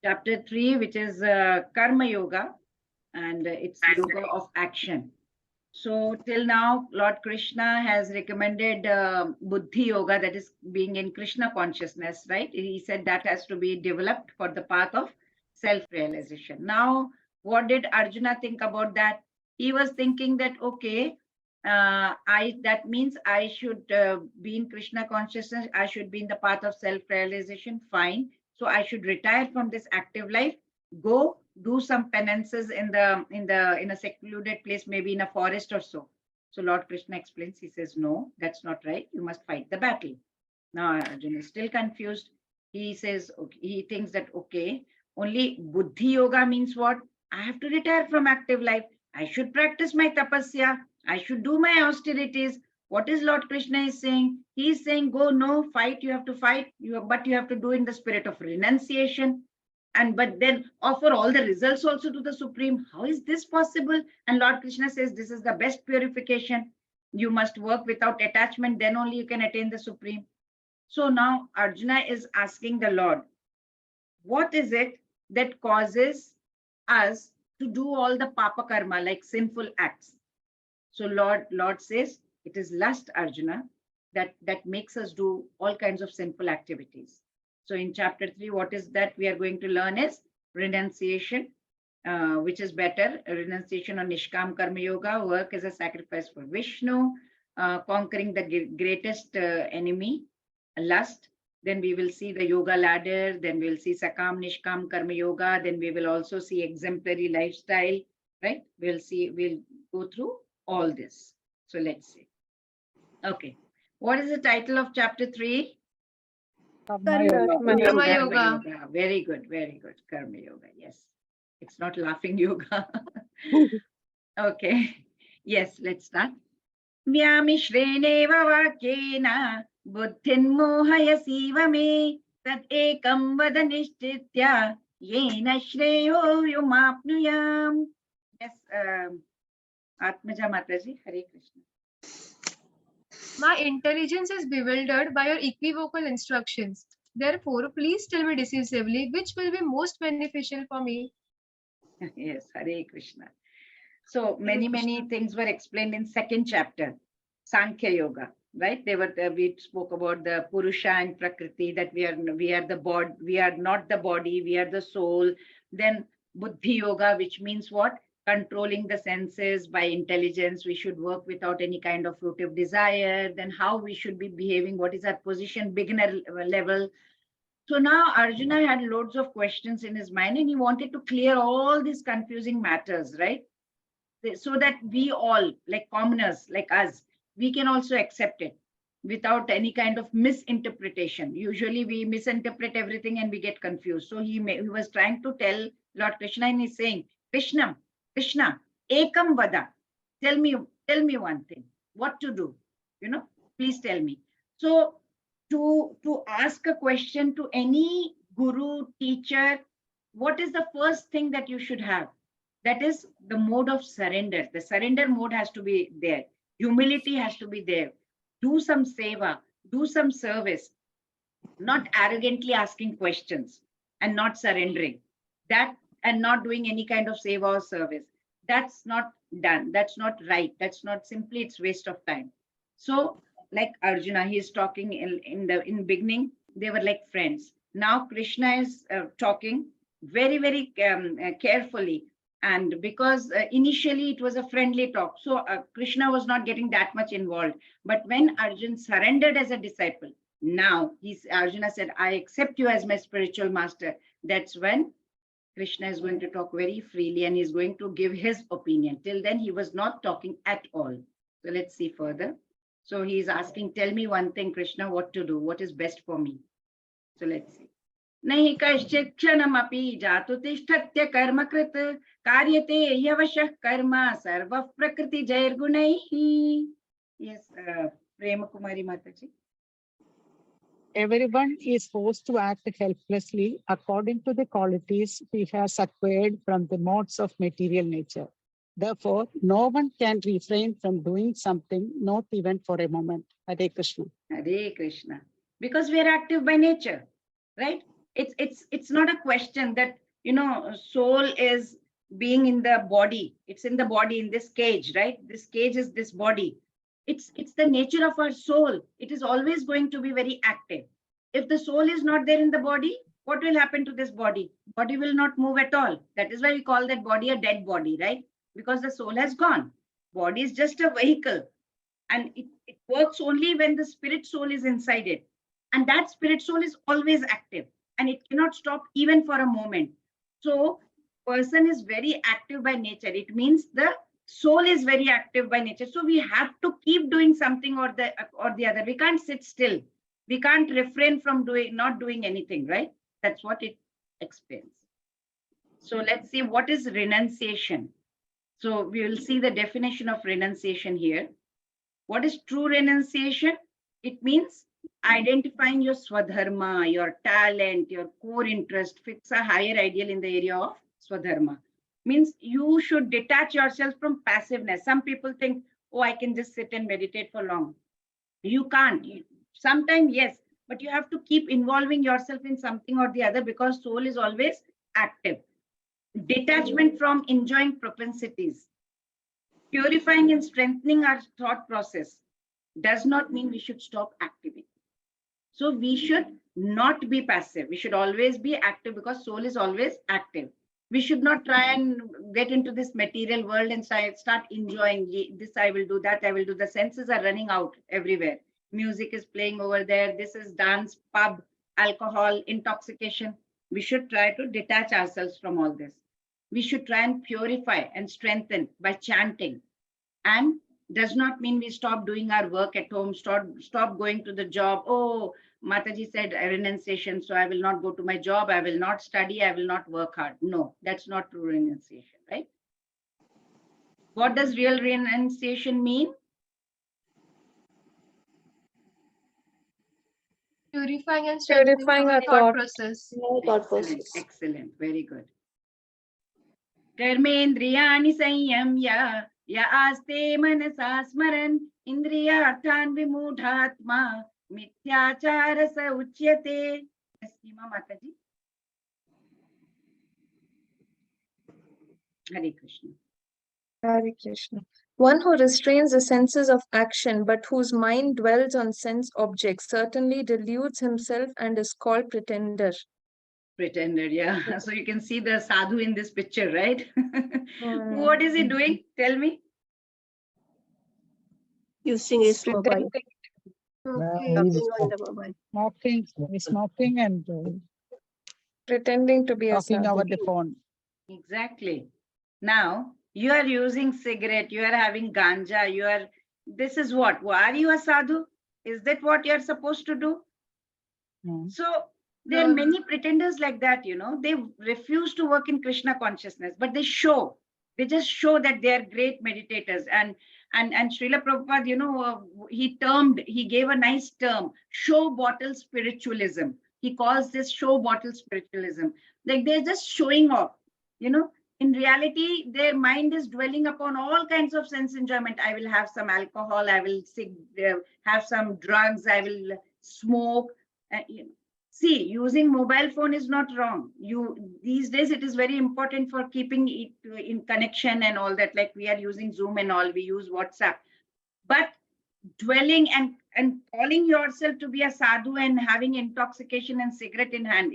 Chapter 3, which is Karma Yoga, and it's yoga of action. So till now, Lord Krishna has recommended Buddhi Yoga, that is being in Krishna consciousness, right? He said that has to be developed for the path of self-realization. Now, what did Arjuna think about that? He was thinking that, okay, that means I should be in Krishna consciousness. I should be in the path of self-realization. Fine. So I should retire from this active life, go do some penances in a secluded place, maybe in a forest or so. So Lord Krishna explains, he says, no, that's not right. You must fight the battle. Now Arjuna is still confused. He says, okay, he thinks that, okay, only Buddhi Yoga means what? I have to retire from active life. I should practice my tapasya. I should do my austerities. What is Lord Krishna is saying? He is saying, go, no, fight, you have to fight, but you have to do in the spirit of renunciation. But then offer all the results also to the Supreme. How is this possible? And Lord Krishna says, this is the best purification. You must work without attachment, then only you can attain the Supreme. So now Arjuna is asking the Lord, what is it that causes us to do all the papa karma, like sinful acts? So Lord says, it is lust, Arjuna, that makes us do all kinds of sinful activities. So in chapter 3, what is that we are going to learn is renunciation, which is better. Renunciation on Nishkam Karma Yoga, work as a sacrifice for Vishnu, conquering the greatest enemy, lust. Then we will see the yoga ladder. Then we'll see Sakam Nishkam Karma Yoga. Then we will also see exemplary lifestyle, right? We'll go through all this. So let's see. Okay. What is the title of chapter 3? Karma Yoga. Very good, very good. Karma Yoga, yes. It's not laughing yoga. Okay. Yes, let's start. Vyamishreneva vakyena buddhin mohayasiva me tad ekam vada nishtitya yena shreyo yumapnuyam. Yes, Atmaja Mataji, Hare Krishna. My intelligence is bewildered by your equivocal instructions. Therefore, please tell me decisively which will be most beneficial for me. Yes, Hare Krishna. So many things were explained in second chapter, Sankhya Yoga, right? We spoke about the Purusha and Prakriti, that we are the body, we are not the body, we are the soul. Then Buddhi Yoga, which means what? Controlling the senses by intelligence. We should work without any kind of fruitive desire. Then how we should be behaving, what is our position, beginner level. So now Arjuna had loads of questions in his mind and he wanted to clear all these confusing matters, right? So that we all, like commoners, like us, we can also accept it without any kind of misinterpretation. Usually we misinterpret everything and we get confused. So he was trying to tell Lord Krishna, and he's saying, Krishna, ekam vada, tell me one thing, what to do, please tell me. So to ask a question to any guru, teacher, what is the first thing that you should have? That is the mode of surrender. The surrender mode has to be there. Humility has to be there. Do some seva, do some service, not arrogantly asking questions and not surrendering. That and not doing any kind of seva or service. That's not done. That's not right. That's not simply, it's waste of time. So like Arjuna, he is talking in beginning, they were like friends. Now Krishna is talking very carefully. And because initially it was a friendly talk, so Krishna was not getting that much involved. But when Arjuna surrendered as a disciple, now Arjuna said, I accept you as my spiritual master. That's when Krishna is going to talk very freely and he's going to give his opinion. Till then, he was not talking at all. So let's see further. So he's asking, tell me one thing, Krishna, what to do, what is best for me. So let's see. Nahi kaschit kshanamapi jatu tishtatya karma krit karyate yavashah karma sarva prakriti jair gunaihi. Yes, Prema Kumari Mataji. Everyone is forced to act helplessly according to the qualities he has acquired from the modes of material nature. Therefore, no one can refrain from doing something, not even for a moment. Hare Krishna. Hare Krishna. Because we are active by nature, right? It's not a question that, soul is being in the body. It's in the body, in this cage, right? This cage is this body. It's the nature of our soul. It is always going to be very active. If the soul is not there in the body, what will happen to this body? Body will not move at all. That is why we call that body a dead body, right? Because the soul has gone. Body is just a vehicle, and it works only when the spirit soul is inside it. And that spirit soul is always active, and it cannot stop even for a moment. So person is very active by nature. It means the soul is very active by nature. So we have to keep doing something or the other. We can't sit still. We can't refrain from not doing anything, right? That's what it explains. So let's see, what is renunciation? So we will see the definition of renunciation here. What is true renunciation? It means identifying your swadharma, your talent, your core interest, fix a higher ideal in the area of swadharma. Means you should detach yourself from passiveness. Some people think, oh, I can just sit and meditate for long. You can't. Sometimes, yes, but you have to keep involving yourself in something or the other, because soul is always active. Detachment from enjoying propensities. Purifying and strengthening our thought process does not mean we should stop activity. So we should not be passive. We should always be active, because soul is always active. We should not try and get into this material world and start enjoying this. I will do that. I will do. The senses are running out everywhere. Music is playing over there. This is dance, pub, alcohol, intoxication. We should try to detach ourselves from all this. We should try and purify and strengthen by chanting. And does not mean we stop doing our work at home, stop going to the job. Oh, Mataji said renunciation, so I will not go to my job, I will not study, I will not work hard. No, that's not true renunciation, right? What does real renunciation mean? Purifying and strengthening our thought process. Excellent, excellent, very good. Karmendriyani sanyamya ya aste manasa smaran indriyarthan vimudhatma mithyachara sa uchyate. Yes, Hima Mataji. Hare Krishna. Hare Krishna. One who restrains the senses of action, but whose mind dwells on sense objects, certainly deludes himself and is called pretender. Pretender, yeah. So you can see the sadhu in this picture, right? What is he doing? Tell me. Using his mobile. Okay. Talking on the mobile. Smoking and Pretending to be a talking sadhu. over the phone. Exactly. Now you are using cigarette, you are having ganja, this is what? Are you a sadhu? Is that what you are supposed to do? No. So there are many pretenders like that, they refuse to work in Krishna consciousness, but they just show that they are great meditators. And Srila Prabhupada, he gave a nice term, show bottle spiritualism. He calls this show bottle spiritualism. Like they're just showing off, In reality, their mind is dwelling upon all kinds of sense enjoyment. I will have some alcohol, I will have some drugs, I will smoke. See, using mobile phone is not wrong. These days it is very important for keeping it in connection and all that. Like we are using Zoom and all, we use WhatsApp. But dwelling and calling yourself to be a sadhu and having intoxication and cigarette in hand,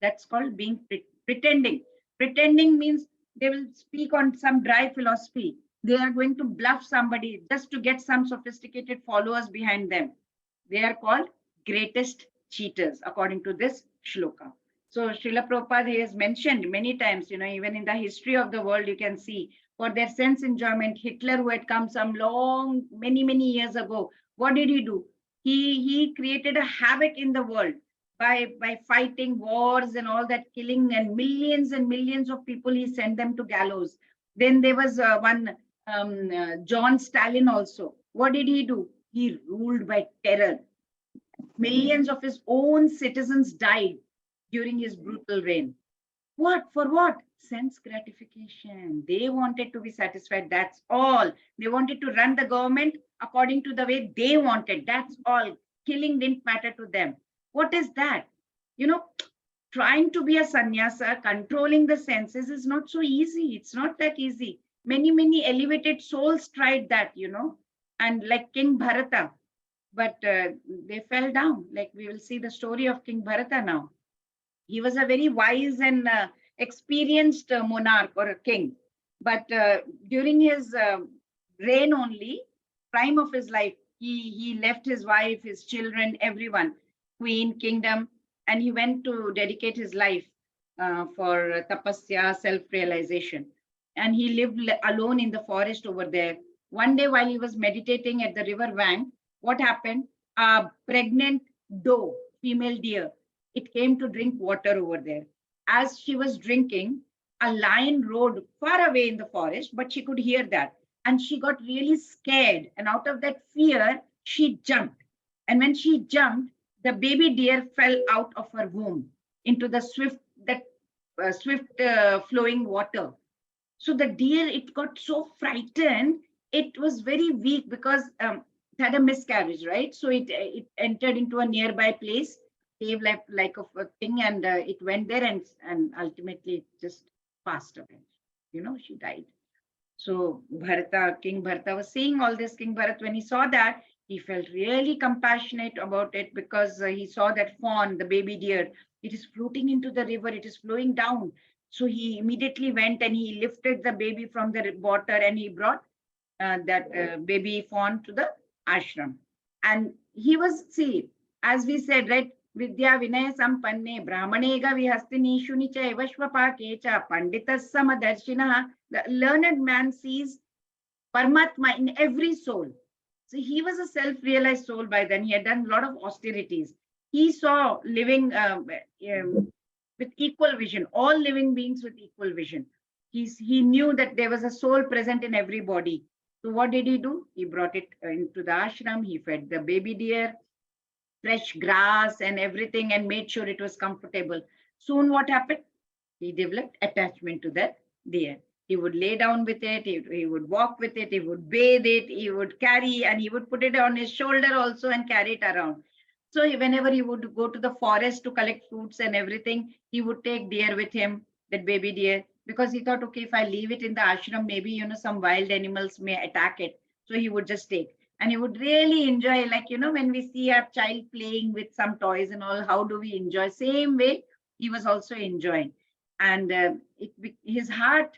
that's called being pretending. Pretending means they will speak on some dry philosophy. They are going to bluff somebody just to get some sophisticated followers behind them. They are called greatest cheaters, according to this shloka. So Srila Prabhupada has mentioned many times, even in the history of the world, you can see for their sense enjoyment, Hitler, who had come some many years ago, what did he do? He created a havoc in the world by fighting wars and all that, killing, and millions of people, he sent them to gallows. Then there was one John Stalin also. What did he do? He ruled by terror. Millions of his own citizens died during his brutal reign. What? For what? Sense gratification. They wanted to be satisfied. That's all. They wanted to run the government according to the way they wanted. That's all. Killing didn't matter to them. What is that? you know, trying to be a sannyasa, controlling the senses is not so easy. It's not that easy. Many elevated souls tried that, and like King Bharata, but they fell down. Like we will see the story of King Bharata now. He was a very wise and experienced monarch or a king, but during his reign only, prime of his life, he left his wife, his children, everyone, queen, kingdom, and he went to dedicate his life for tapasya, self-realization. And he lived alone in the forest over there. One day while he was meditating at the river bank, what happened? A pregnant doe, female deer, it came to drink water over there. As she was drinking, a lion roared far away in the forest, but she could hear that. And she got really scared. And out of that fear, she jumped. And when she jumped, the baby deer fell out of her womb into the swift flowing water. So the deer, it got so frightened, it was very weak because it had a miscarriage, right? So it entered into a nearby place, cave like of a thing, and it went there and ultimately it just passed away. She died. So King Bharata was seeing all this. King Bharat, when he saw that, he felt really compassionate about it because he saw that fawn, the baby deer, it is floating into the river, it is flowing down. So he immediately went and he lifted the baby from the water and he brought that baby fawn to the ashram. And he was, see, as we said, right, Vidya Vinaya Sampanne Brahmanega Vihastinishuni cha Evashvapake cha Panditas Samadarshinaha. The learned man sees Paramatma in every soul. So he was a self-realized soul by then. He had done a lot of austerities. He saw living with equal vision, all living beings with equal vision. He knew that there was a soul present in every body. So what did he do? He brought it into the ashram. He fed the baby deer fresh grass and everything and made sure it was comfortable. Soon what happened? He developed attachment to that deer. He would lay down with it, he would walk with it, he would bathe it, he would carry, and he would put it on his shoulder also and carry it around. So whenever he would go to the forest to collect fruits and everything, he would take deer with him, that baby deer, because he thought, okay, if I leave it in the ashram, maybe, some wild animals may attack it. So he would just take. And he would really enjoy, like, when we see a child playing with some toys and all, how do we enjoy? Same way, he was also enjoying. And his heart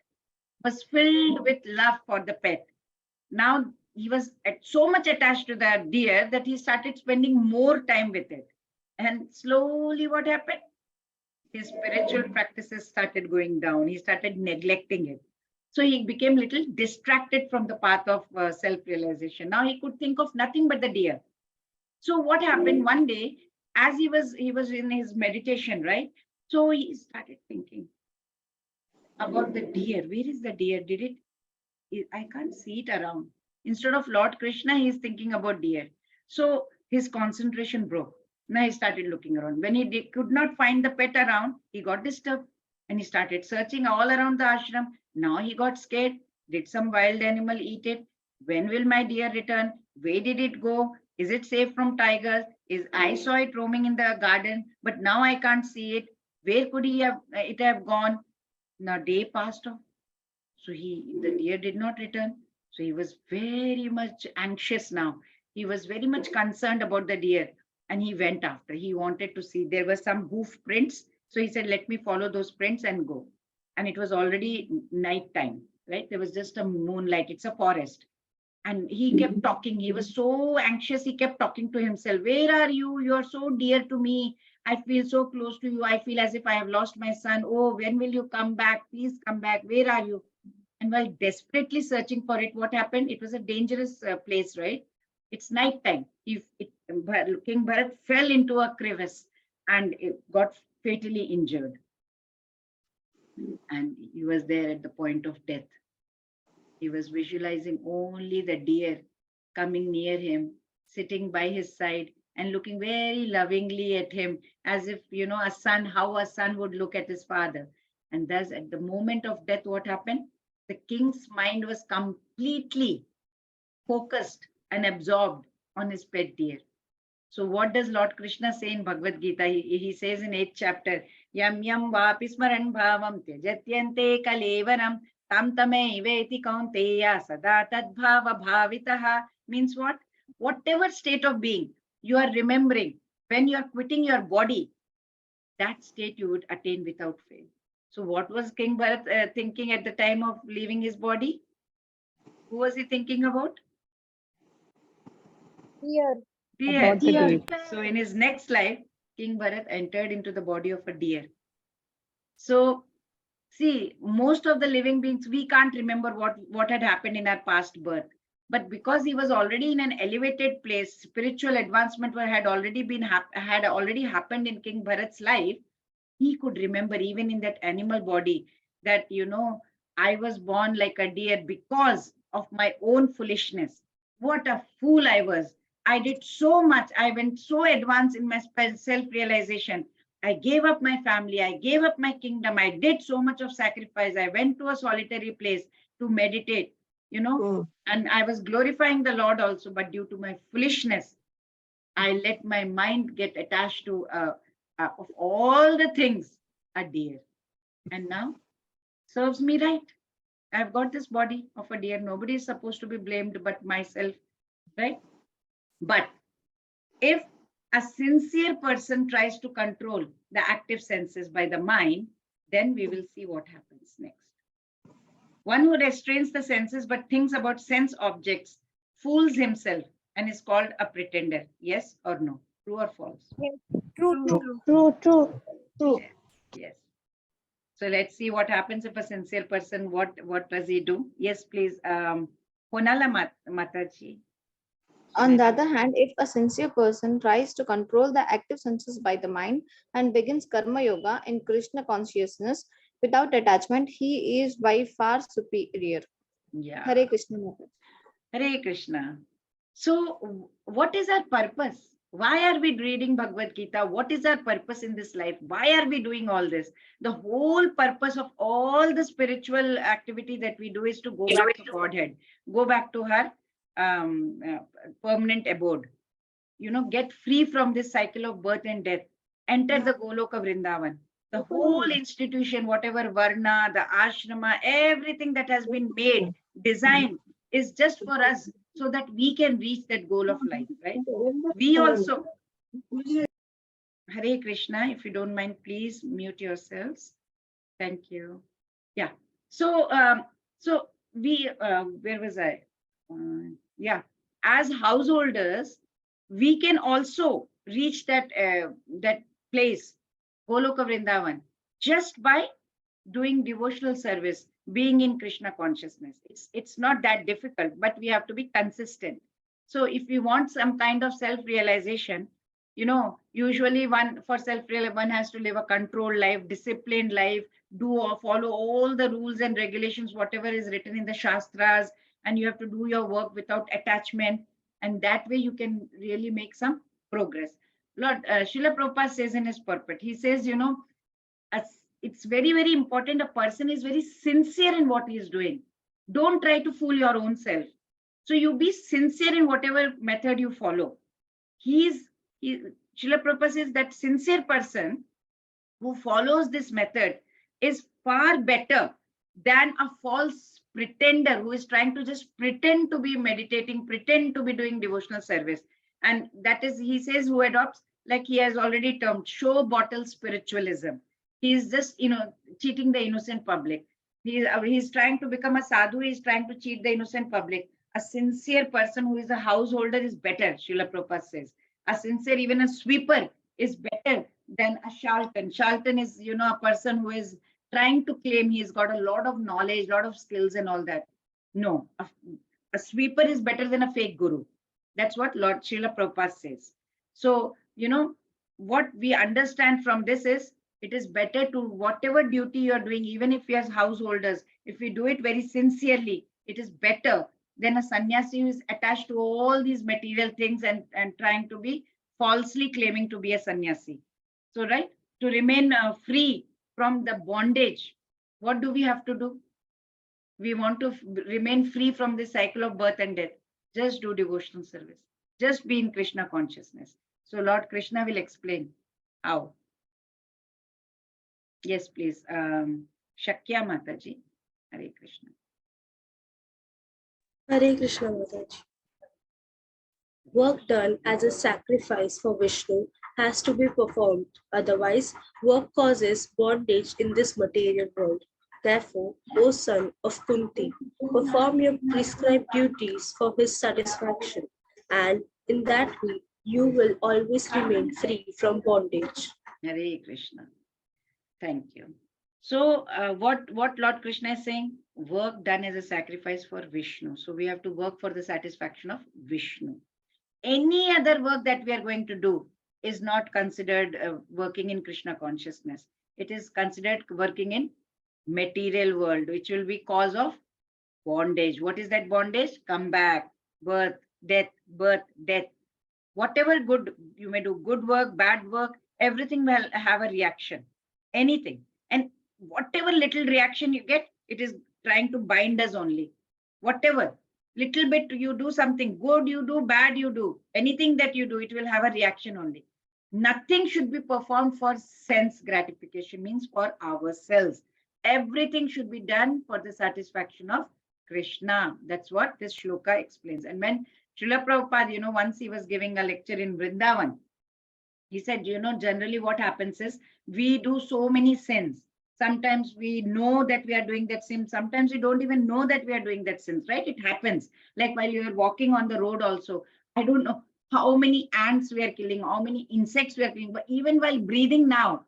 was filled with love for the pet. Now he was so much attached to the deer that he started spending more time with it. And slowly what happened? His spiritual practices started going down. He started neglecting it. So he became a little distracted from the path of self-realization. Now he could think of nothing but the deer. So what happened one day, as he was in his meditation, right? So he started thinking about the deer. Where is the deer? I can't see it around. Instead of Lord Krishna, he's thinking about deer. So his concentration broke. Now he started looking around. When he could not find the pet around, he got disturbed and he started searching all around the ashram. Now he got scared. Did some wild animal eat it? When will my deer return? Where did it go? Is it safe from tigers? I saw it roaming in the garden, but now I can't see it. Where could it have gone? Now day passed off. So the deer did not return. So he was very much anxious now. He was very much concerned about the deer and he went after. He wanted to see. There were some hoof prints. So he said, let me follow those prints and go. And it was already night time, right? There was just a moonlight. It's a forest. And he kept talking. He was so anxious. He kept talking to himself. Where are you? You are so dear to me. I feel so close to you. I feel as if I have lost my son. Oh, when will you come back? Please come back. Where are you? And while desperately searching for it, what happened? It was a dangerous place, right? It's night time. King Bharat fell into a crevice and got fatally injured. And he was there at the point of death. He was visualizing only the deer coming near him, sitting by his side and looking very lovingly at him, as if, how a son would look at his father. And thus, at the moment of death, what happened? The king's mind was completely focused and absorbed on his pet deer. So what does Lord Krishna say in Bhagavad Gita? He says in 8th chapter, Yam yam vapi smaran bhavam tyajatyante kalevaram tam tame veti kaunteya sada tad bhava bhavitaha. Means what? Whatever state of being you are remembering when you are quitting your body, that state you would attain without fail. So what was King Bharat thinking at the time of leaving his body? Who was he thinking about? Dear. Deer. About the deer. So in his next life, King Bharat entered into the body of a deer. So see, most of the living beings, we can't remember what had happened in our past birth. But because he was already in an elevated place, spiritual advancement had already happened in King Bharat's life. He could remember even in that animal body that, I was born like a deer because of my own foolishness. What a fool I was. I did so much. I went so advanced in my self-realization. I gave up my family. I gave up my kingdom. I did so much of sacrifice. I went to a solitary place to meditate, and I was glorifying the Lord also. But due to my foolishness, I let my mind get attached to, of all the things, a deer. And now serves me right. I've got this body of a deer. Nobody is supposed to be blamed but myself, right? But if a sincere person tries to control the active senses by the mind, then we will see what happens next. One who restrains the senses but thinks about sense objects fools himself and is called a pretender. Yes or no? True or false? True. Yes. So let's see what happens if a sincere person, what does he do? Yes, please. Honala Mataji. On the other hand, if a sincere person tries to control the active senses by the mind and begins karma yoga in Krishna consciousness without attachment, he is by far superior. Yeah. Hare Krishna. Mataji. Hare Krishna. So what is our purpose? Why are we reading Bhagavad Gita? What is our purpose in this life? Why are we doing all this? The whole purpose of all the spiritual activity that we do is to go back to Godhead, go back to her permanent abode. Get free from this cycle of birth and death. Enter the Goloka Vrindavan. The whole institution, whatever Varna, the ashrama, everything that has been made, designed, is just for us so that we can reach that goal of life, right? We also, Hare Krishna, if you don't mind, please mute yourselves. Thank you. Yeah. So, we, where was I? Yeah. As householders, we can also reach that place, Goloka Vrindavan, just by doing devotional service, being in Krishna consciousness. It's not that difficult, but we have to be consistent. So if we want some kind of self-realization, usually for self-realization, one has to live a controlled life, disciplined life, do or follow all the rules and regulations, whatever is written in the Shastras, and you have to do your work without attachment. And that way you can really make some progress. Lord Srila Prabhupada says in his purport, he says, it's very, very important. A person is very sincere in what he is doing. Don't try to fool your own self. So you be sincere in whatever method you follow. Srila Prabhupada says that sincere person who follows this method is far better than a false pretender who is trying to just pretend to be meditating, pretend to be doing devotional service. And that is, he says, who adopts, like he has already termed, show bottle spiritualism. He is just, cheating the innocent public. He's trying to become a sadhu. He's trying to cheat the innocent public. A sincere person who is a householder is better, Srila Prabhupada says. A sincere, even a sweeper, is better than a charlatan. Charlatan is, a person who is trying to claim he's got a lot of knowledge, lot of skills and all that. No, a sweeper is better than a fake guru. That's what Lord Srila Prabhupada says. So, what we understand from this is, it is better to whatever duty you're doing, even if you're householders, if we do it very sincerely, it is better than a sannyasi who is attached to all these material things and trying to be falsely claiming to be a sannyasi. So, right, to remain free from the bondage, what do we have to do? We want to remain free from this cycle of birth and death. Just do devotional service. Just be in Krishna consciousness. So Lord Krishna will explain how. Yes, please. Shakya Mataji. Hare Krishna. Hare Krishna Mataji. Work done as a sacrifice for Vishnu has to be performed. Otherwise, work causes bondage in this material world. Therefore, O son of Kunti, perform your prescribed duties for his satisfaction, and in that way, you will always remain free from bondage. Hare Krishna. Thank you. So what Lord Krishna is saying? Work done as a sacrifice for Vishnu. So we have to work for the satisfaction of Vishnu. Any other work that we are going to do is not considered working in Krishna consciousness. It is considered working in material world, which will be cause of bondage. What is that bondage? Come back, birth, death, birth, death. Whatever good you may do, good work, bad work, everything will have a reaction. Anything. And whatever little reaction you get, it is trying to bind us only. Whatever. Little bit you do something, good you do, bad you do. Anything that you do, it will have a reaction only. Nothing should be performed for sense gratification, means for ourselves. Everything should be done for the satisfaction of Krishna. That's what this shloka explains. And when Srila Prabhupada, once he was giving a lecture in Vrindavan, he said, generally what happens is we do so many sins. Sometimes we know that we are doing that sin. Sometimes we don't even know that we are doing that sins, right? It happens. Like while you are walking on the road also, I don't know how many ants we are killing, how many insects we are killing, but even while breathing now,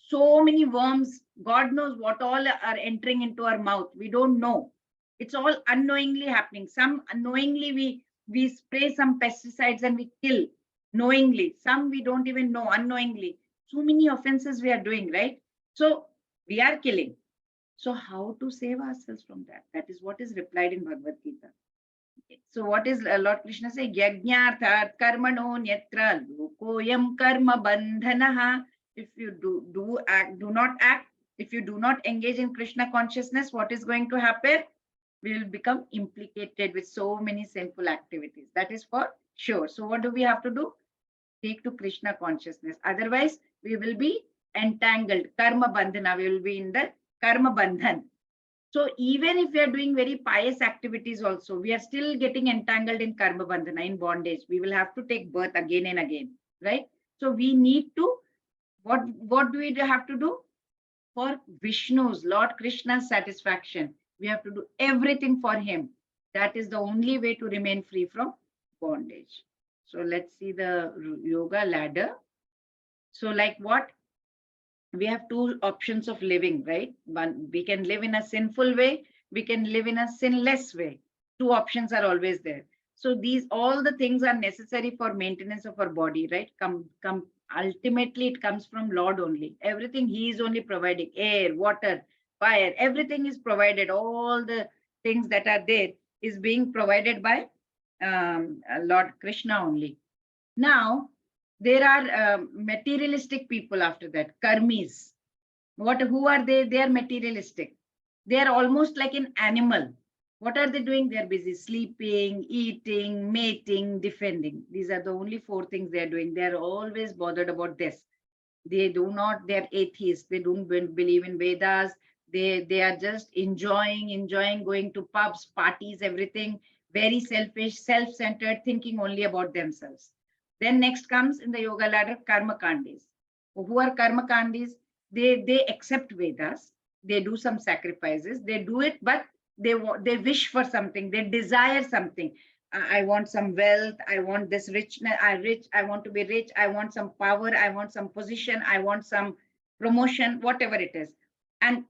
so many worms, God knows what all are entering into our mouth. We don't know. It's all unknowingly happening. Some unknowingly we spray some pesticides and we kill knowingly. Some we don't even know unknowingly. So many offenses we are doing, right? So we are killing. So how to save ourselves from that? That is what is replied in Bhagavadgita. So what is Lord Krishna say? Yajnarthat karmano nyatra lokoyam karma bandhanaha. If you do not act, if you do not engage in Krishna consciousness, what is going to happen? We will become implicated with so many sinful activities. That is for sure. So what do we have to do? Take to Krishna consciousness. Otherwise, we will be entangled. Karma bandhana, we will be in the karma bandhan. So even if we are doing very pious activities also, we are still getting entangled in karma bandhana, in bondage. We will have to take birth again and again, right? So we need to, what do we have to do? For Vishnu's, Lord Krishna's satisfaction, we have to do everything for him. That is the only way to remain free from bondage. So let's see the yoga ladder. So like what? We have two options of living, right? One, we can live in a sinful way. We can live in a sinless way. Two options are always there. So all the things are necessary for maintenance of our body, right? Ultimately, it comes from Lord only. Everything he is only providing. Air, water, fire, everything is provided. All the things that are there is being provided by Lord Krishna only. Now, there are materialistic people after that, karmis. Who are they? They are materialistic. They are almost like an animal. What are they doing? They are busy sleeping, eating, mating, defending. These are the only four things they are doing. They are always bothered about this. They are atheists. They don't believe in Vedas. They are just enjoying going to pubs, parties, everything. Very selfish, self-centered, thinking only about themselves. Then next comes in the yoga ladder, karma kandis. Who are karma kandis? They accept Vedas. They do some sacrifices. They do it, but they wish for something. They desire something. I want some wealth. I want this richness. I want to be rich. I want some power. I want some position. I want some promotion, whatever it is. And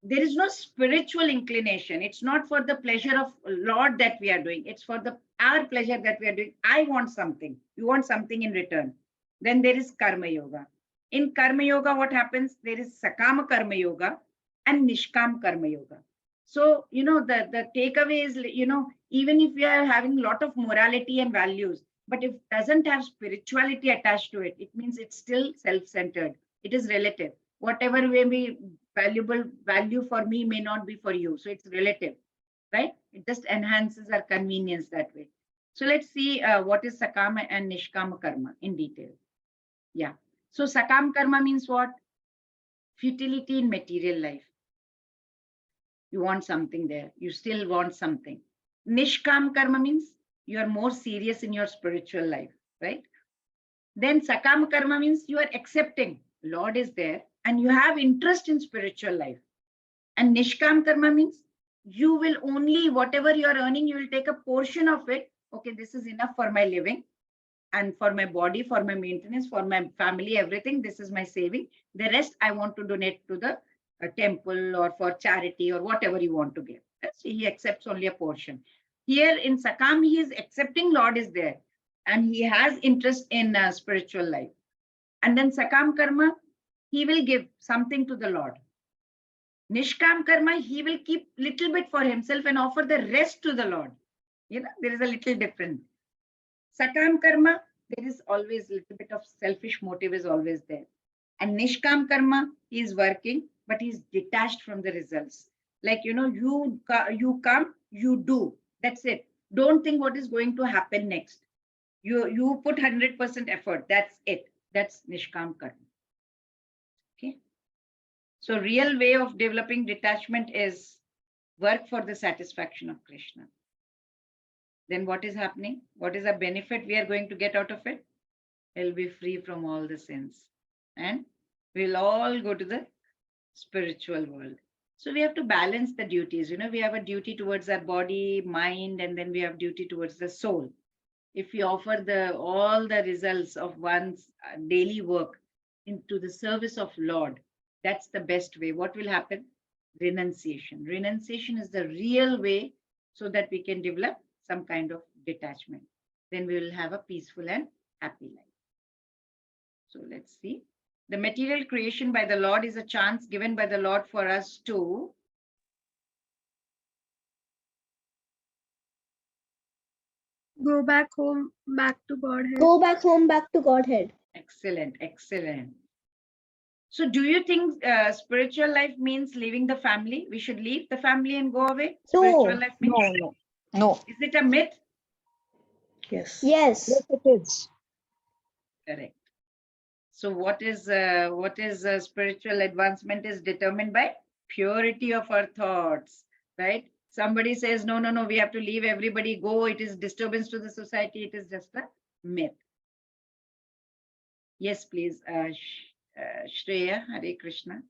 there is no spiritual inclination. It's not for the pleasure of Lord that we are doing. It's for our pleasure that we are doing. I want something. You want something in return. Then there is karma yoga. In karma yoga, what happens? There is sakama karma yoga and nishkam karma yoga. So, the takeaway is, even if we are having a lot of morality and values, but if it doesn't have spirituality attached to it, it means it's still self-centered. It is relative. Whatever may be value for me may not be for you. So it's relative, right? It just enhances our convenience that way. So let's see what is Sakama and Nishkama karma in detail. Yeah. So Sakam karma means what? Futility in material life. You want something there. You still want something. Nishkam karma means you are more serious in your spiritual life, right? Then Sakam karma means you are accepting Lord is there and you have interest in spiritual life. And Nishkam karma means you will only, whatever you are earning, you will take a portion of it. Okay, this is enough for my living and for my body, for my maintenance, for my family, everything. This is my saving. The rest I want to donate to the temple or for charity or whatever you want to give. So he accepts only a portion. Here in Sakam, he is accepting Lord is there and he has interest in spiritual life. And then Sakam karma, he will give something to the Lord. Nishkam karma, he will keep little bit for himself and offer the rest to the Lord. You know, there is a little difference. Sakam karma, there is always a little bit of selfish motive is always there. And Nishkam karma, he is working, but he's detached from the results. Like, you know, you come, you do. That's it. Don't think what is going to happen next. You put 100% effort. That's it. That's Nishkam karma. Okay. So real way of developing detachment is work for the satisfaction of Krishna. Then what is happening? What is the benefit we are going to get out of it? We'll be free from all the sins. And we'll all go to the spiritual world. So we have to balance the duties. You know, we have a duty towards our body, mind, and then we have duty towards the soul. If we offer all the results of one's daily work into the service of Lord, that's the best way. What will happen? Renunciation. Renunciation is the real way so that we can develop some kind of detachment. Then we will have a peaceful and happy life. So let's see. The material creation by the Lord is a chance given by the Lord for us to Go back home, back to Godhead. Go back home, back to Godhead. excellent, excellent. So do you think spiritual life means leaving the family? We should leave the family and go away? Spiritual life means? No. Is it a myth? Yes. Yes, it is. Correct. So what is spiritual advancement is determined by purity of our thoughts, right? Somebody says, no, we have to leave everybody, go. It is disturbance to the society. It is just a myth. Yes, please. Shreya, Hare Krishna.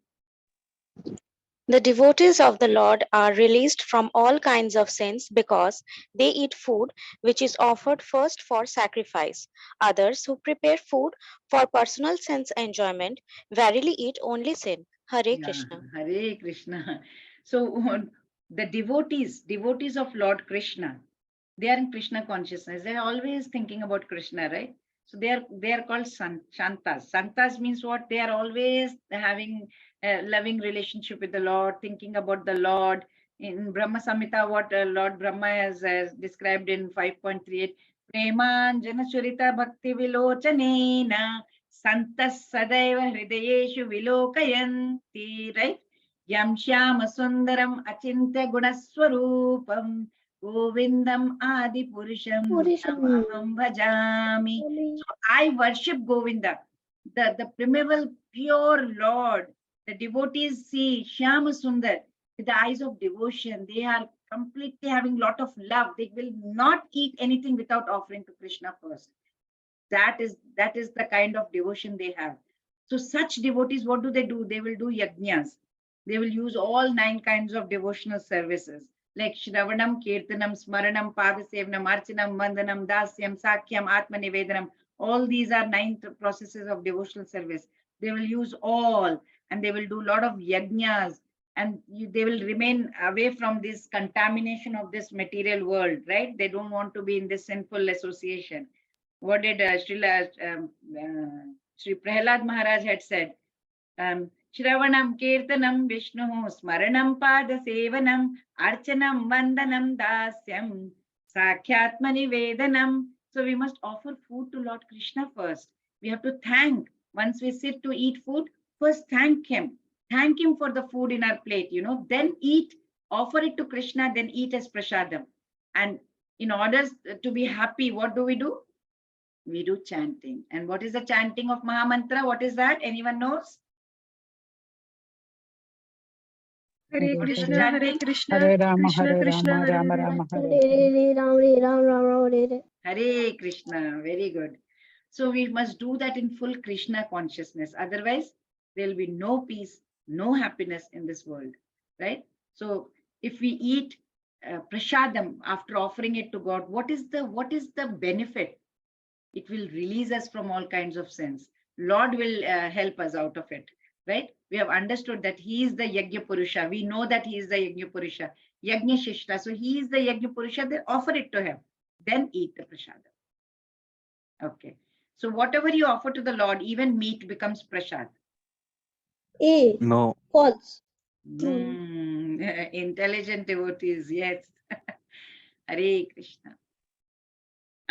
The devotees of the Lord are released from all kinds of sins because they eat food which is offered first for sacrifice. Others who prepare food for personal sense enjoyment verily eat only sin. Hare Yeah, Krishna. Hare Krishna. So the devotees of Lord Krishna, they are in Krishna consciousness. They are always thinking about Krishna, right? So they are called Shantas. Santas means what? They are always having a loving relationship with the Lord, thinking about the Lord. In Brahma Samhita, what Lord Brahma has described in 5.38, Premanjana Churita Bhakti Vilochanena Santas Sadaiva Hridayeshu Vilokayanti, right? Yam Shyama Sundaram Achintya Gunaswarupam Govindam Adi Purusham Tamaham Bhajami. So I worship Govinda, the primeval pure Lord. The devotees see Shyama Sundar with the eyes of devotion. They are completely having lot of love. They will not eat anything without offering to Krishna first. That is the kind of devotion they have. So such devotees, what do? They will do yajnas. They will use all 9 kinds of devotional services like Shravanam, Kirtanam, Smaranam, Padasevanam, Archanam, Vandanam, Dasyam, Sakyam, Atma Nivedanam. All these are 9 processes of devotional service. They will use all and they will do a lot of yajnas and they will remain away from this contamination of this material world, right? They don't want to be in this sinful association. What did Sri Prahlad Maharaj had said? Shravanam, Kirtanam, Vishnu, Smaranam, Pada Sevanam, Archanam, Vandanam, Dasyam, Sakhyatmani Vedanam. So we must offer food to Lord Krishna first. We have to thank. Once we sit to eat food, first thank him. Thank him for the food in our plate, then eat, offer it to Krishna, then eat as prasadam. And In order to be happy, what do? We do chanting. And what is the chanting of Mahamantra? What is that? Anyone knows? Hare What is the Krishna, Hare chanting? Krishna, Hare Rama, Krishna Hare Krishna, Rama, Hare Rama Hare. Rama, Hare Hare Hare. Hare Ram Hare Ram Ram Ram Hare Hare. Hare Krishna. Very good. So we must do that in full Krishna consciousness. Otherwise, there will be no peace, no happiness in this world, right? So if we eat prasadam after offering it to God, what is the benefit? It will release us from all kinds of sins. Lord will help us out of it, right? We have understood that he is the Yajna Purusha. We know that he is the Yajna Purusha, Yajna Shishta. So he is the Yajna Purusha. Then offer it to him. Then eat the prasadam. Okay. So whatever you offer to the Lord, even meat becomes prasad. A. No. False. Intelligent devotees, yes. Hare Krishna.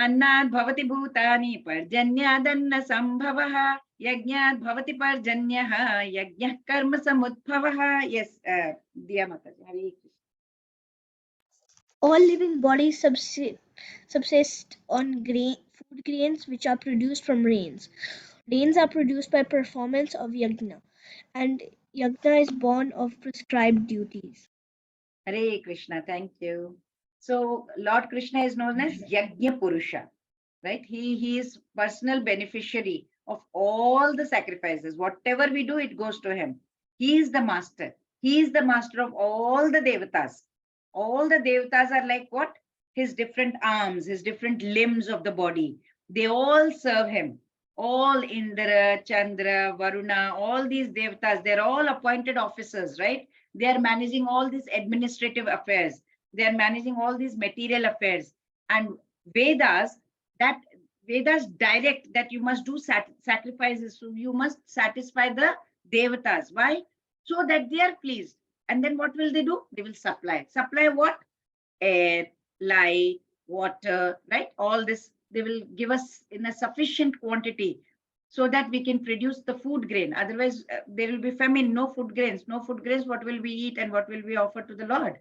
अन्नाद् भवति भूतानि पर्जन्यादन्न संभवः यज्ञाद् भवति पर्जन्यः यज्ञः कर्म समुद्भवः. Yes, Diya Mataji. Hare Krishna. All living bodies subsist on food grains which are produced from rains. Rains are produced by performance of yajna, and yajna is born of prescribed duties. Hare Krishna. Thank you. So Lord Krishna is known as Yajna Purusha, right? He is personal beneficiary of all the sacrifices. Whatever we do, it goes to him. He is the master. He is the master of all the devatas. All the devatas are like what? His different arms, his different limbs of the body. They all serve him. All Indra, Chandra, Varuna, all these devatas, they're all appointed officers, right? They are managing all these administrative affairs. They are managing all these material affairs. And Vedas, that Vedas direct that you must do sacrifices. So you must satisfy the devatas. Why? So that they are pleased. And then what will they do? They will supply. Supply what? Air, light, water, right? All this, they will give us in a sufficient quantity so that we can produce the food grain. Otherwise, there will be famine, no food grains. No food grains, what will we eat and what will we offer to the Lord?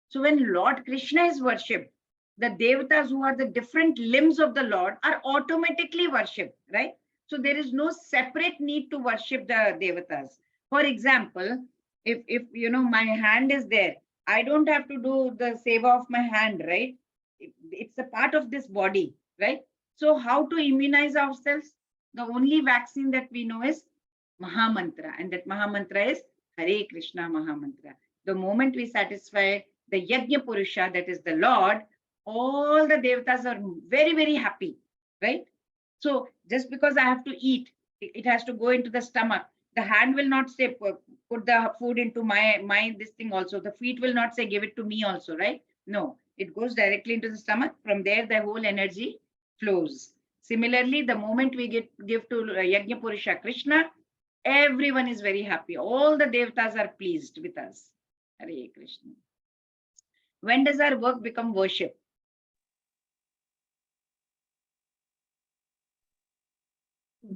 So when Lord Krishna is worshipped, the devatas who are the different limbs of the Lord are automatically worshipped, right? So there is no separate need to worship the devatas. For example, if you know my hand is there, I don't have to do the seva of my hand, right? It's a part of this body, right? So how to immunize ourselves? The only vaccine that we know is Mahamantra, and that Mahamantra is Hare Krishna Mahamantra. The moment we satisfy the Yajna Purusha, that is the Lord, all the devatas are very, very happy, right? So just because I have to eat, it has to go into the stomach. The hand will not say, put the food into my this thing also. The feet will not say, give it to me also, right? No, it goes directly into the stomach. From there, the whole energy flows. Similarly, the moment we give to Yajna Purusha Krishna, everyone is very happy. All the devatas are pleased with us. Hare Krishna. When does our work become worship?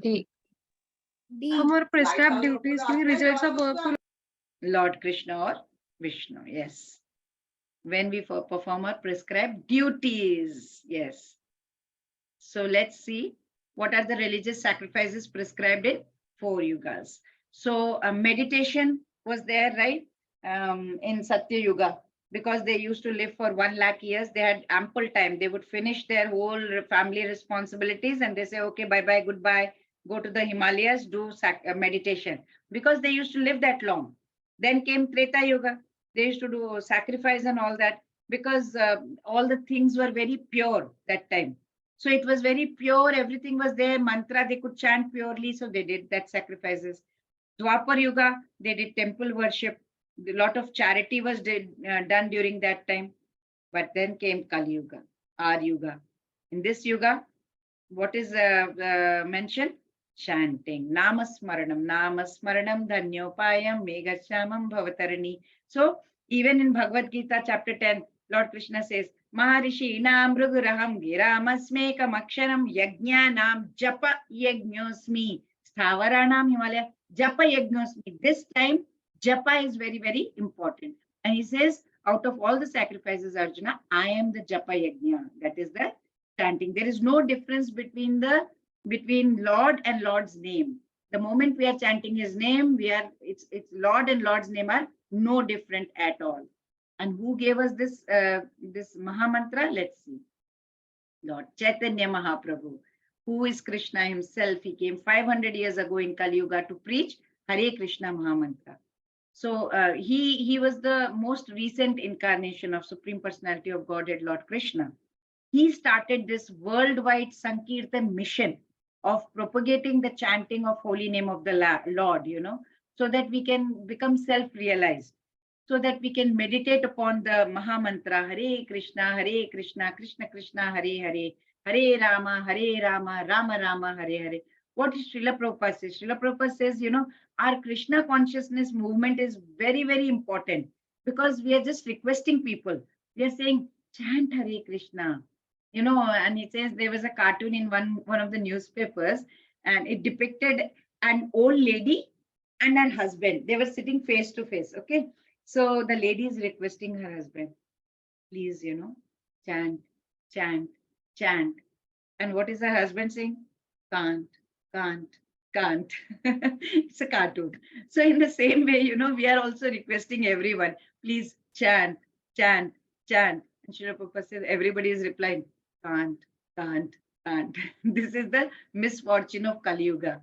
D. Our prescribed duties give results of work to Lord Krishna or Vishnu, yes. When we perform our prescribed duties, yes. So let's see what are the religious sacrifices prescribed in 4 yugas. So meditation was there, right? In Satya Yuga, because they used to live for 1 lakh years, they had ample time. They would finish their whole family responsibilities and they say, okay, bye-bye, goodbye, go to the Himalayas, do meditation, because they used to live that long. Then came Treta Yuga. They used to do sacrifice and all that, because all the things were very pure that time. So it was very pure, everything was there, mantra, they could chant purely, so they did that sacrifices. Dwapar Yuga, they did temple worship. A lot of charity was done during that time. But then came Kali Yuga, our Yuga. In this Yuga, what is mentioned? Chanting. Namasmaranam. Namasmaranam dhanyopayam meghashamam bhavatarani. So even in Bhagavadgita chapter 10, Lord Krishna says, Maharishi nam bruguraham giramasmekam aksharam yajnanam japa yajñosmi stavaranam himalaya japa yajñosmi. This time, japa is very, very important. And he says, out of all the sacrifices, Arjuna, I am the Japa Yajna. That is the chanting. There is no difference between Lord and Lord's name. The moment we are chanting his name, it's Lord and Lord's name are no different at all. And who gave us this Mahamantra? Let's see. Lord Chaitanya Mahaprabhu, who is Krishna himself. He came 500 years ago in Kali Yuga to preach Hare Krishna Mahamantra. So he was the most recent incarnation of Supreme Personality of Godhead, Lord Krishna. He started this worldwide Sankirtan mission of propagating the chanting of holy name of the Lord, so that we can become self-realized, so that we can meditate upon the Mahamantra, Hare Krishna, Krishna Krishna, Hare Hare, Hare Rama, Rama Rama, Hare Hare. What is Srila Prabhupada says? Srila Prabhupada says, our Krishna consciousness movement is very, very important, because we are just requesting people. We are saying, chant Hare Krishna. And it says there was a cartoon in one of the newspapers, and it depicted an old lady and her husband. They were sitting face to face. Okay. So the lady is requesting her husband, please, chant, chant, chant. And what is her husband saying? Can't. It's a cartoon. So in the same way, we are also requesting everyone, please chant, chant, chant. And Srila Prabhupada says, everybody is replying, can't. This is the misfortune of Kali Yuga.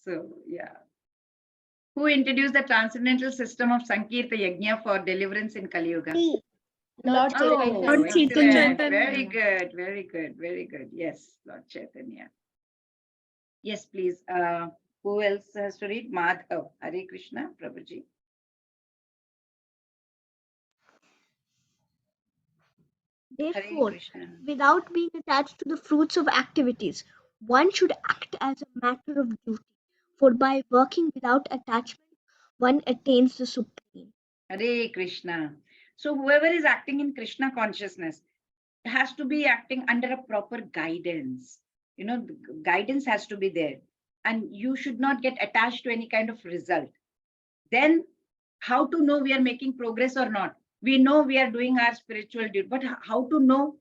So, yeah. Who introduced the transcendental system of Sankirta Yajna for deliverance in Kali Yuga? Lord Chaitanya. Lord excellent. Chaitanya. Very good, very good, very good. Yes, Lord Chaitanya. Yes, please. Who else has to read? Madhav. Hare Krishna, Prabhuji. Hare Therefore, Krishna. without being attached to the fruits of activities, one should act as a matter of duty, for by working without attachment, one attains the supreme. Hare Krishna. So whoever is acting in Krishna consciousness has to be acting under a proper guidance. The guidance has to be there, and you should not get attached to any kind of result. Then how to know we are making progress or not? We know we are doing our spiritual duty, but how to know?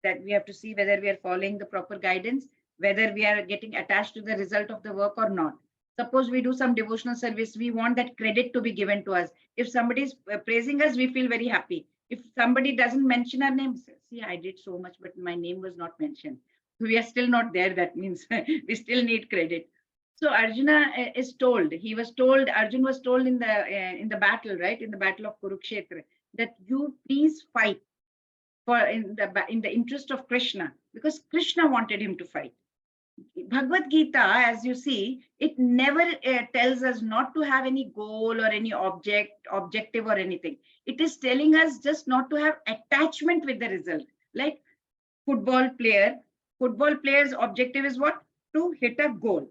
That we have to see whether we are following the proper guidance, whether we are getting attached to the result of the work or not. Suppose we do some devotional service, we want that credit to be given to us. If somebody is praising us, we feel very happy. If somebody doesn't mention our name, see, I did so much, but my name was not mentioned. We are still not there. That means we still need credit. So Arjuna is told, Arjuna was told in the battle, right? In the battle of Kurukshetra, that you please fight in the interest of Krishna, because Krishna wanted him to fight. Bhagavad-gita, as you see, it never tells us not to have any goal or any objective or anything. It is telling us just not to have attachment with the result. Like football player's objective is what? To hit a goal.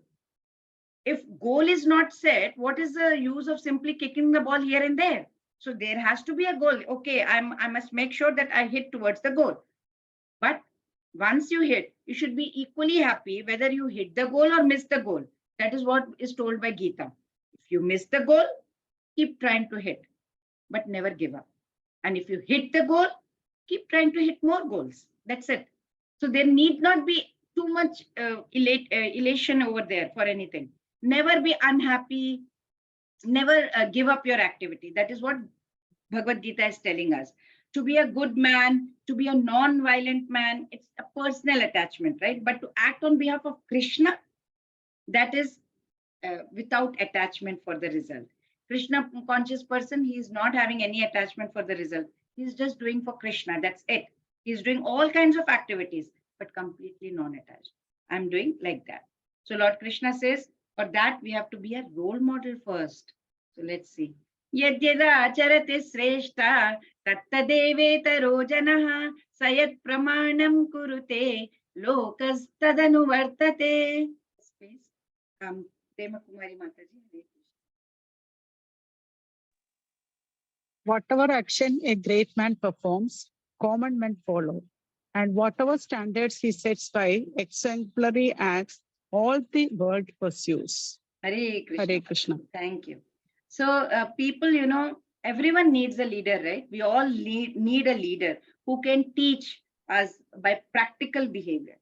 If goal is not set, what is the use of simply kicking the ball here and there? So there has to be a goal. Okay, I must make sure that I hit towards the goal. But once you hit, you should be equally happy whether you hit the goal or miss the goal. That is what is told by Gita. If you miss the goal, keep trying to hit, but never give up. And if you hit the goal, keep trying to hit more goals. That's it. So there need not be too much elation over there for anything. Never be unhappy. Never give up your activity. That is what Bhagavad Gita is telling us. To be a good man, to be a non-violent man, it's a personal attachment, right? But to act on behalf of Krishna, that is without attachment for the result. Krishna conscious person, he is not having any attachment for the result. He's just doing for Krishna. That's it. He's doing all kinds of activities, but completely non-attached. I'm doing like that. So Lord Krishna says, for that, we have to be a role model first. So let's see. Yadyada acharate sreshta tattadevetaro janaha sayat pramanam kurute lokas tadanu vartate. Please. Prema Kumari Mataji. Whatever action a great man performs, common men follow. And whatever standards he sets by exemplary acts, all the world pursues. Hare Krishna. Hare Krishna. Thank you. So people, everyone needs a leader, right? We all need a leader who can teach us by practical behavior.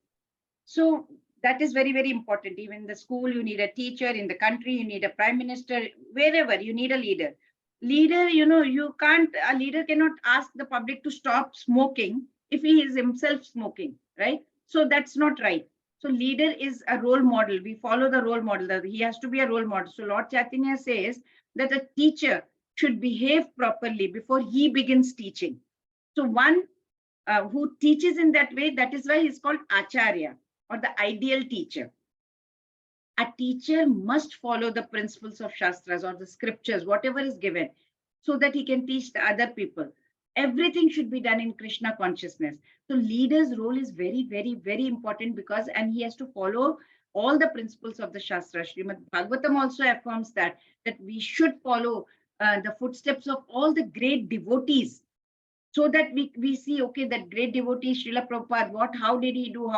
So that is very, very important. Even in the school, you need a teacher. In the country, you need a prime minister. Wherever, you need a leader. Leader, a leader cannot ask the public to stop smoking if he is himself smoking, right? So that's not right. So leader is a role model. We follow the role model. He has to be a role model. So Lord Chaitanya says that a teacher should behave properly before he begins teaching. So one who teaches in that way, that is why he's called Acharya, or the ideal teacher. A teacher must follow the principles of Shastras or the scriptures, whatever is given, so that he can teach the other people. Everything should be done in Krishna consciousness. So leader's role is very, very, very important, and he has to follow all the principles of the Shastra. Srimad Bhagavatam also affirms that we should follow the footsteps of all the great devotees, so that we see, okay, that great devotee Srila Prabhupada, how did he do?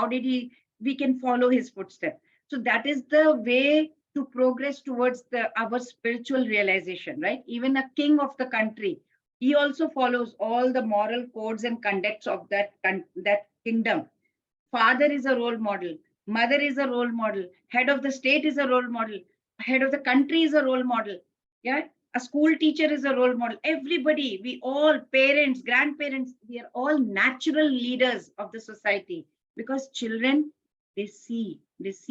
We can follow his footsteps. So that is the way to progress towards our spiritual realization, right? Even a king of the country, he also follows all the moral codes and conducts of that kingdom. Father is a role model, mother is a role model, head of the state is a role model, head of the country is a role model. Yeah, a school teacher is a role model. Everybody, we all, parents, grandparents, we are all natural leaders of the society, because children, they see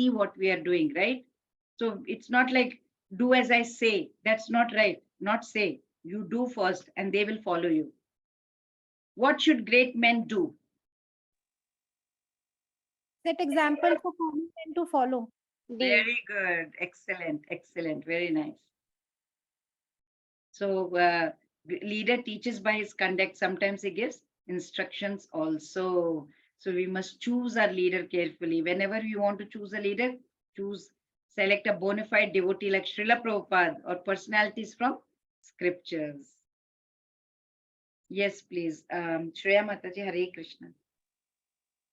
what we are doing, right? So it's not like do as I say. That's not right. Not say. You do first and they will follow you. What should great men do? Set example for common men to follow. Very good. Excellent. Excellent. Very nice. So leader teaches by his conduct. Sometimes he gives instructions also. So we must choose our leader carefully. Whenever we want to choose a leader, select a bona fide devotee like Srila Prabhupada, or personalities from scriptures. Yes, please. Shreya Mataji, Hare Krishna.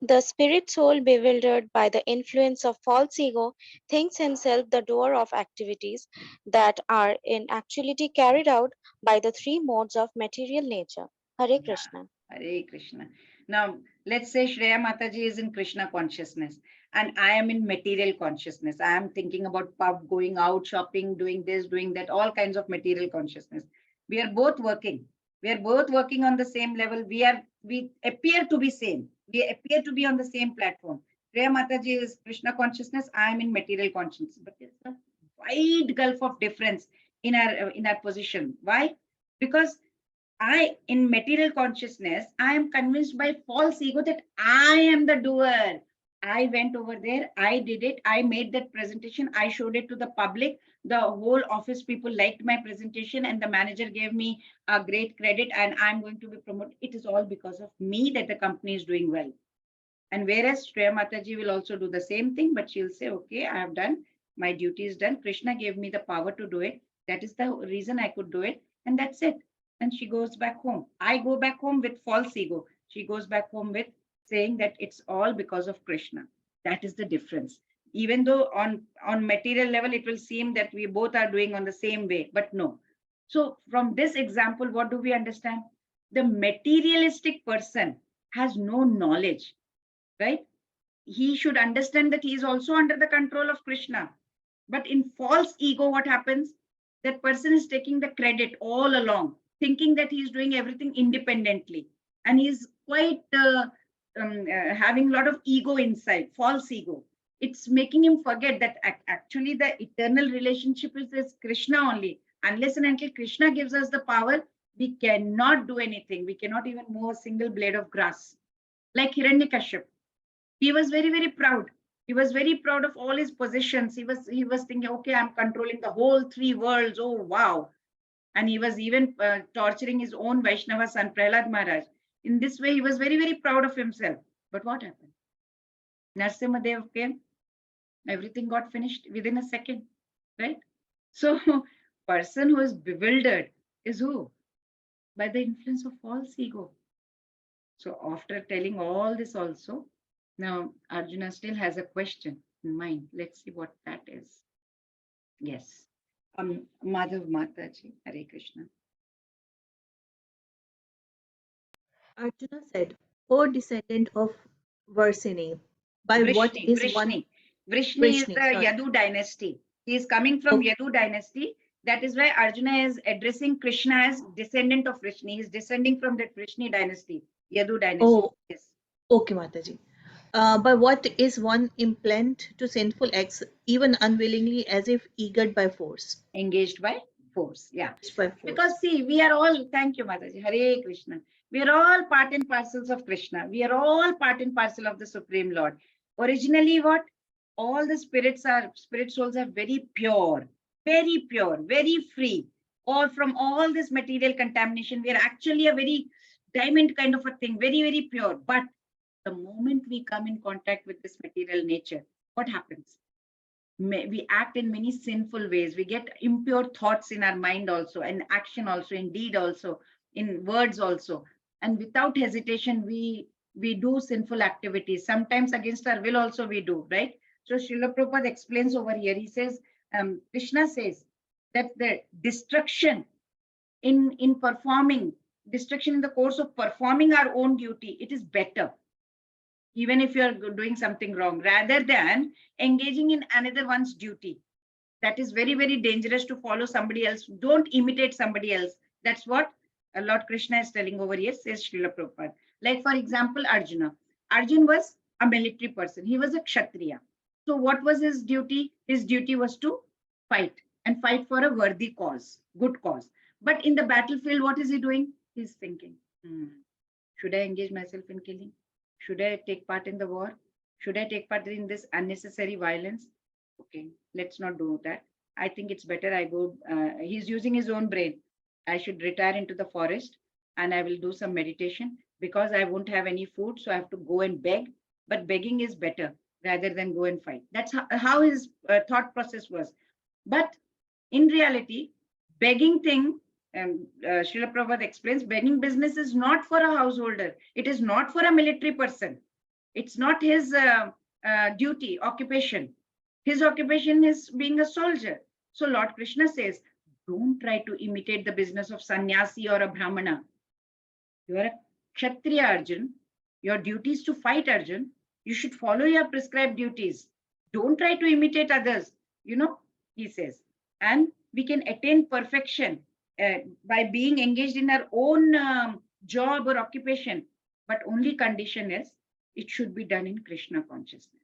The spirit soul, bewildered by the influence of false ego, thinks himself the doer of activities that are in actuality carried out by the three modes of material nature. Hare Krishna. Hare Krishna. Now, let's say Shreya Mataji is in Krishna consciousness and I am in material consciousness. I am thinking about pub, going out, shopping, doing this, doing that, all kinds of material consciousness. We are both working. We are both working on the same level. We appear to be same. We appear to be on the same platform. Shreya Mataji is Krishna consciousness. I am in material consciousness. But there's a wide gulf of difference in our position. Why? Because in material consciousness, I am convinced by false ego that I am the doer. I went over there, I did it, I made that presentation, I showed it to the public. The whole office people liked my presentation and the manager gave me a great credit and I'm going to be promoted. It is all because of me that the company is doing well. And whereas Shreya Mataji will also do the same thing, but she'll say, okay, I have done, my duty is done. Krishna gave me the power to do it. That is the reason I could do it. And that's it. And she goes back home. I go back home with false ego. She goes back home with saying that it's all because of Krishna. That is the difference. Even though on material level, it will seem that we both are doing on the same way, but no. So from this example, what do we understand? The materialistic person has no knowledge, right? He should understand that he is also under the control of Krishna. But in false ego, what happens? That person is taking the credit all along, thinking that he's doing everything independently. And he's quite having a lot of ego inside, false ego. It's making him forget that actually the eternal relationship is Krishna only. Unless and until Krishna gives us the power, we cannot do anything. We cannot even move a single blade of grass. Like Hiranyakashipu. He was very, very proud. He was very proud of all his possessions. He was thinking, okay, I'm controlling the whole three worlds. Oh, wow. And he was even torturing his own Vaishnava son, Prahlad Maharaj. In this way, he was very, very proud of himself. But what happened? Narsimhadev came. Everything got finished within a second, right? So, person who is bewildered is who? By the influence of false ego. So, after telling all this also, now Arjuna still has a question in mind. Let's see what that is. Yes. Madhav Mataji, Hare Krishna. Arjuna said, O descendant of Varsini, by what Vrishni, is one Vrishni. Vrishni is Vrishni, the sorry. Yadu dynasty. He is coming from Okay. Yadu dynasty. That is why Arjuna is addressing Krishna as descendant of Vrishni. He is descending from that Vrishni dynasty, Yadu dynasty. Oh, Yes. okay, Mataji. By what is one impelled to sinful acts, even unwillingly, as if eager by force? Engaged by force. Yeah. By force. Because see, we are all, thank you, Mataji, Hare Krishna. We are all part and parcels of Krishna. We are all part and parcel of the Supreme Lord. Originally, what? All the spirit souls are very pure, very free, or from all this material contamination. We are actually a very diamond kind of a thing, very pure. But the moment we come in contact with this material nature, what happens? We act in many sinful ways. We get impure thoughts in our mind also, in action also, in deed also, in words also. And without hesitation, we do sinful activities. Sometimes against our will also we do, right? So Srila Prabhupada explains over here. He says, Krishna says that the destruction in performing, destruction in the course of performing our own duty, it is better, even if you're doing something wrong, rather than engaging in another one's duty. That is very dangerous to follow somebody else. Don't imitate somebody else. That's what Lord Krishna is telling over here, says Srila Prabhupada. Like, for example, Arjuna. Arjun was a military person. He was a Kshatriya. So what was his duty? His duty was to fight, and fight for a worthy cause, good cause. But in the battlefield, what is he doing? He's thinking, should I engage myself in killing? Should I take part in the war? Should I take part in this unnecessary violence? Okay, let's not do that. I think it's better I go, he's using his own brain. I should retire into the forest and I will do some meditation, because I won't have any food. So I have to go and beg, but begging is better rather than go and fight. That's how his thought process was. But in reality, begging thing, Srila Prabhupada explains, begging business is not for a householder. It is not for a military person. It's not his duty, occupation. His occupation is being a soldier. So Lord Krishna says, don't try to imitate the business of sannyasi or a brahmana. You are a Kshatriya, Arjun. Your duty is to fight, Arjun. You should follow your prescribed duties. Don't try to imitate others, he says. And we can attain perfection by being engaged in our own job or occupation. But only condition is, it should be done in Krishna consciousness.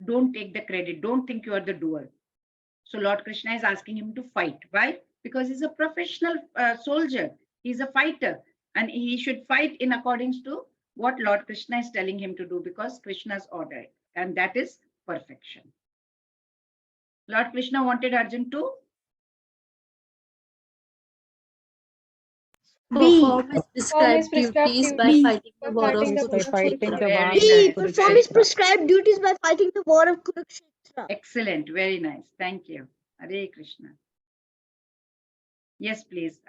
Don't take the credit. Don't think you are the doer. So Lord Krishna is asking him to fight. Why? Because he's a professional soldier. He's a fighter. And he should fight in accordance to what Lord Krishna is telling him to do, because Krishna's order. And that is perfection. Lord Krishna wanted Arjun to perform his prescribed duties by duties fighting the war of fighting the By fighting the war Very of nice. Perform his Kurukshetra. prescribed duties by fighting the war of Kurukshetra. Excellent. Very nice. Thank you. Hare Krishna. Yes, please.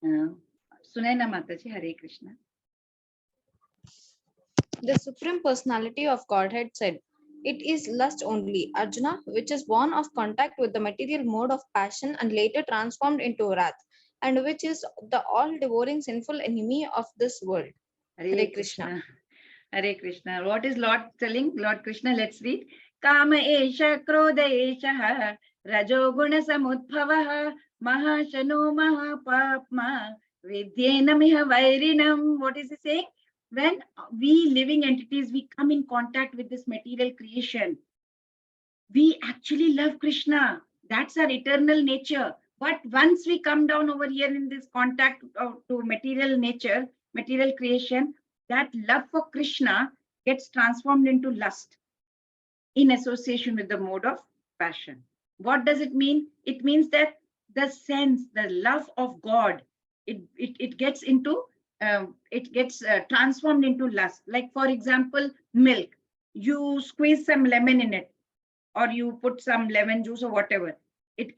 Sunaina Mataji, Hare Krishna. The Supreme Personality of Godhead said, "It is lust only, Arjuna, which is born of contact with the material mode of passion and later transformed into wrath, and which is the all-devouring sinful enemy of this world." Hare Krishna. Hare Krishna. What is Lord telling? Lord Krishna, let's read. Kama esha krodha esha rajo guna samudbhavaha mahashano mahapapma vidyena miha vairinam. What is he saying? When we living entities, we come in contact with this material creation, we actually love Krishna. That's our eternal nature. But once we come down over here in this contact to material nature, material creation, that love for Krishna gets transformed into lust in association with the mode of passion. What does it mean? It means that the sense, the love of God, it gets into, transformed into lust. Like, for example, milk. You squeeze some lemon in it, or you put some lemon juice or whatever. It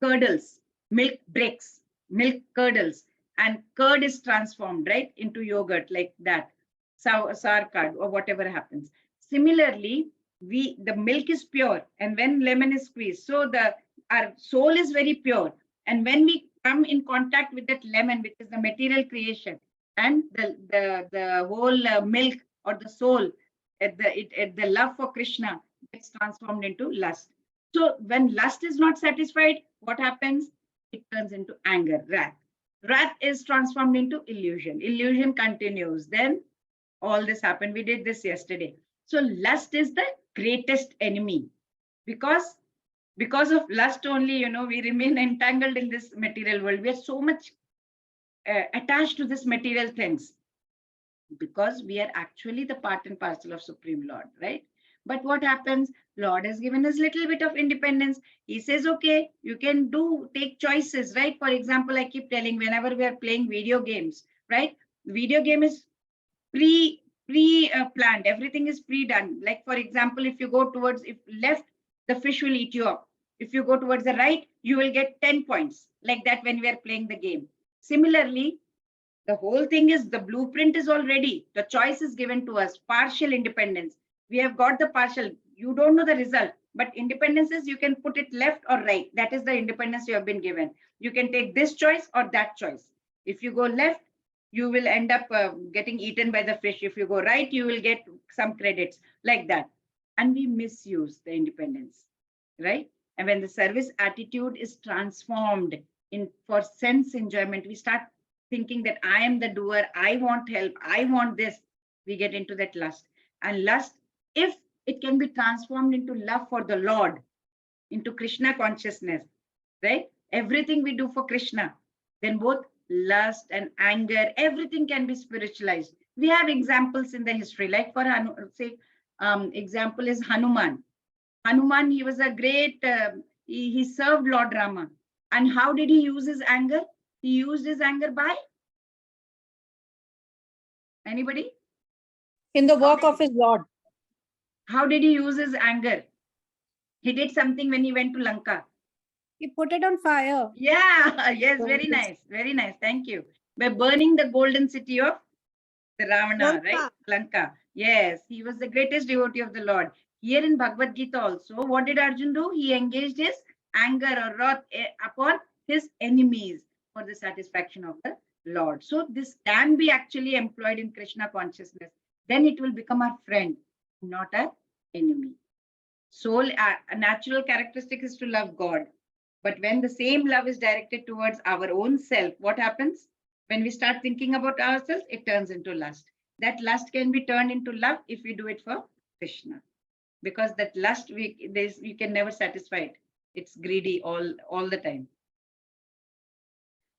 curdles. Milk breaks. Milk curdles, and curd is transformed, right, into yogurt, like that. Sour curd or whatever happens. Similarly, the milk is pure, and when lemon is squeezed, so our soul is very pure. And when we come in contact with that lemon, which is the material creation, and the whole milk or the soul at the love for Krishna gets transformed into lust. So when lust is not satisfied, what happens? It turns into anger, wrath. Wrath is transformed into illusion. Illusion continues. Then all this happened. We did this yesterday. So lust is the greatest enemy, because of lust only, we remain entangled in this material world. We are so much attached to this material things, because we are actually the part and parcel of Supreme Lord, right? But what happens? Lord has given us little bit of independence. He says, okay, you can take choices, right? For example, I keep telling, whenever we are playing video games, right? Video game is planned. Everything is pre-done. Like, for example, if you go towards left, the fish will eat you up. If you go towards the right, you will get 10 points. Like that when we are playing the game. Similarly, the whole thing is, the blueprint is already, the choice is given to us, partial independence. We have got the partial. You don't know the result, but independence is you can put it left or right. That is the independence you have been given. You can take this choice or that choice. If you go left, you will end up getting eaten by the fish. If you go right, you will get some credits, like that. And we misuse the independence, right? And when the service attitude is transformed for sense enjoyment, we start thinking that I am the doer, I want help, I want this, we get into that lust. And lust, if it can be transformed into love for the Lord, into Krishna consciousness, right? Everything we do for Krishna, then both lust and anger, everything can be spiritualized. We have examples in the history, like for example is Hanuman. Hanuman, he was a great, he served Lord Rama. And how did he use his anger? He used his anger by? Anybody? In the work of his Lord. How did he use his anger? He did something when he went to Lanka. He put it on fire. Yeah, yes, very nice. Very nice. Thank you. By burning the golden city of the Ravana, Lanka. right? Lanka. Yes, he was the greatest devotee of the Lord. Here in Bhagavad Gita also, what did Arjun do? He engaged his anger or wrath upon his enemies for the satisfaction of the Lord. So this can be actually employed in Krishna consciousness. Then it will become our friend, not our enemy. Soul, a natural characteristic is to love God. But when the same love is directed towards our own self, what happens? When we start thinking about ourselves, it turns into lust. That lust can be turned into love if we do it for Krishna. Because that lust, we can never satisfy it. It's greedy all the time.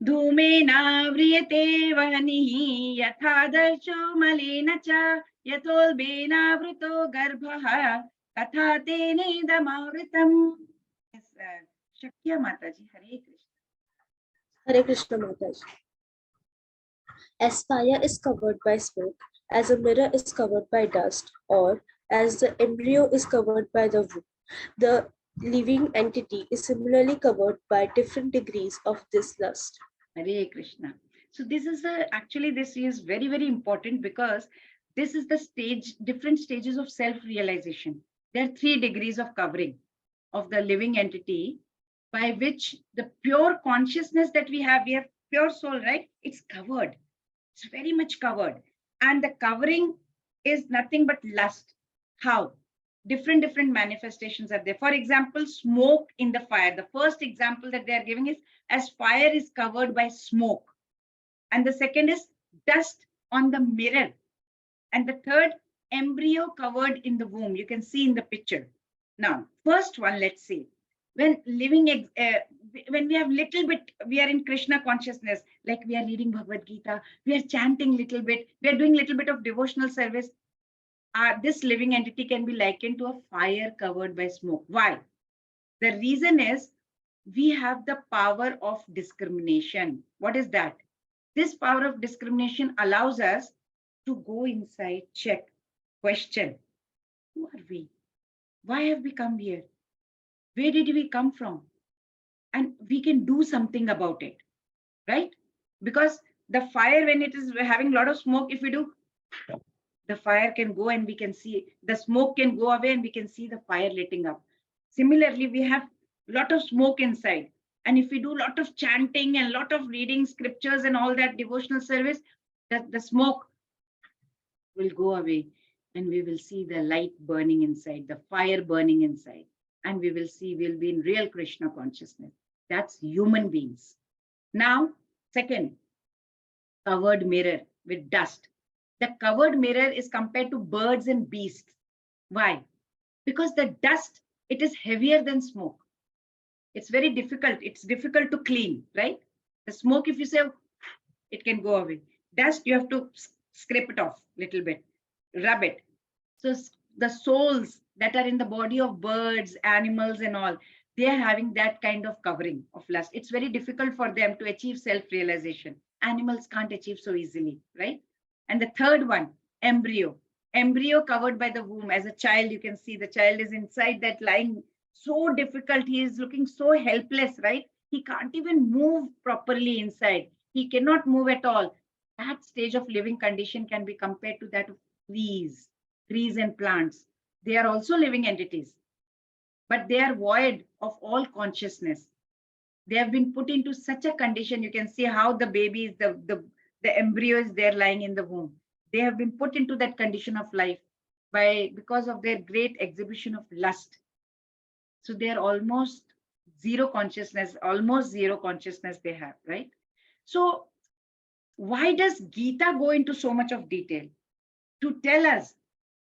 Dhumena vriyate vanihi yathadarcho malena cha yatolbena vrito garbha katha tene damavritam. Yes, Shakya Mataji, Hare Krishna. Hare Krishna Mataji. As fire is covered by smoke, as a mirror is covered by dust, or as the embryo is covered by the womb, the living entity is similarly covered by different degrees of this lust. Hare Krishna. So this is actually this is very, very important, because this is the different stages of self-realization. There are 3 degrees of covering of the living entity, by which the pure consciousness that we have pure soul, right? It's covered. It's very much covered. And the covering is nothing but lust. How? Different manifestations are there. For example, smoke in the fire. The first example that they are giving is as fire is covered by smoke. And the second is dust on the mirror. And the third, embryo covered in the womb. You can see in the picture. Now, first one, let's see. When living, when we have little bit, we are in Krishna consciousness, like we are reading Bhagavad Gita, we are chanting little bit, we are doing little bit of devotional service. This living entity can be likened to a fire covered by smoke. Why? The reason is we have the power of discrimination. What is that? This power of discrimination allows us to go inside, check, question. Who are we? Why have we come here? Where did we come from? And we can do something about it, right? Because the fire, when it is having a lot of smoke, if we do, the fire can go and we can see, the smoke can go away and we can see the fire lighting up. Similarly, we have a lot of smoke inside. And if we do a lot of chanting and a lot of reading scriptures and all that devotional service, the smoke will go away, and we will see the light burning inside, the fire burning inside, and we will see we'll be in real Krishna consciousness. That's human beings. Now, second, covered mirror with dust. The covered mirror is compared to birds and beasts. Why? Because the dust, it is heavier than smoke. It's very difficult. It's difficult to clean, right? The smoke, if you say, it can go away. Dust, you have to scrape it off a little bit, rub it. So the souls that are in the body of birds, animals and all, they are having that kind of covering of lust. It's very difficult for them to achieve self-realization. Animals can't achieve so easily, right? And the third one, embryo. Embryo covered by the womb. As a child, you can see the child is inside that lying, so difficult. He is looking so helpless, right? He can't even move properly inside. He cannot move at all. That stage of living condition can be compared to that of trees and plants. They are also living entities, but they are void of all consciousness. They have been put into such a condition. You can see how the babies, the embryo is there lying in the womb. They have been put into that condition of life because of their great exhibition of lust. So they are almost zero consciousness they have, right? So why does Gita go into so much of detail? To tell us,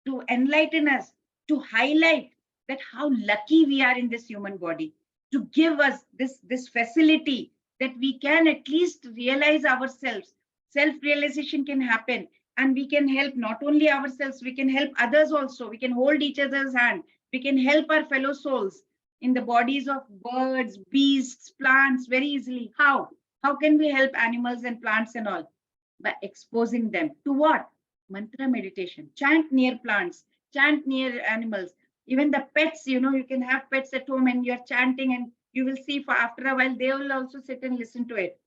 to enlighten us, to highlight that how lucky we are in this human body, to give us this facility that we can at least realize ourselves. Self-realization can happen, and we can help not only ourselves, we can help others also. We can hold each other's hand. We can help our fellow souls in the bodies of birds, beasts, plants very easily. How? How can we help animals and plants and all? By exposing them to what? Mantra meditation. Chant near plants, chant near animals. Even the pets, you can have pets at home and you're chanting, and you will see for after a while, they will also sit and listen to it,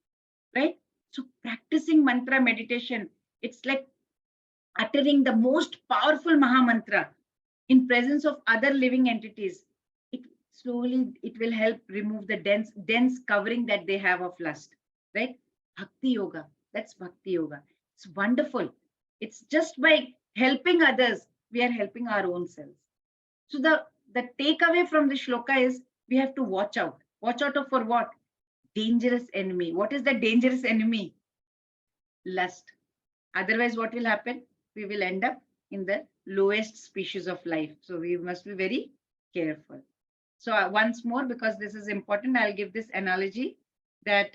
right? So practicing mantra meditation, it's like uttering the most powerful Maha Mantra in presence of other living entities. It will help remove the dense covering that they have of lust, right? Bhakti yoga, that's bhakti yoga. It's wonderful. It's just by helping others, we are helping our own selves. So the takeaway from the shloka is we have to watch out. Watch out for what? Dangerous enemy. What is the dangerous enemy? Lust. Otherwise, what will happen? We will end up in the lowest species of life. So we must be very careful. So once more, because this is important, I'll give this analogy that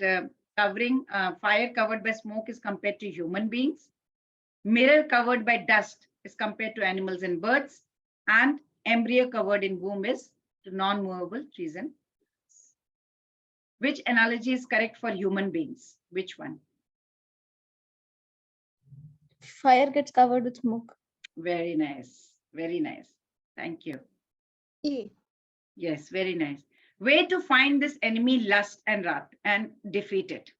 fire covered by smoke is compared to human beings. Mirror covered by dust is compared to animals and birds. And embryo covered in womb is to non-movable trees and plants. Which analogy is correct for human beings? Which one? Fire gets covered with smoke. Very nice. Very nice. Thank you. A. Yes, very nice. Way to find this enemy lust and wrath and defeat it.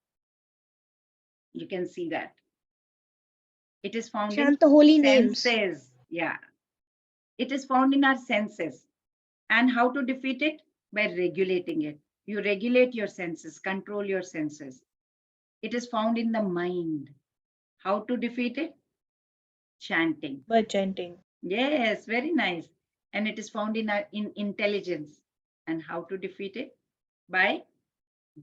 You can see that. It is found Chant the holy in names. senses. Yeah. It is found in our senses. And how to defeat it? By regulating it. You regulate your senses, control your senses. It is found in the mind. How to defeat it? Chanting. By chanting. Yes, very nice. And it is found in intelligence. And how to defeat it? By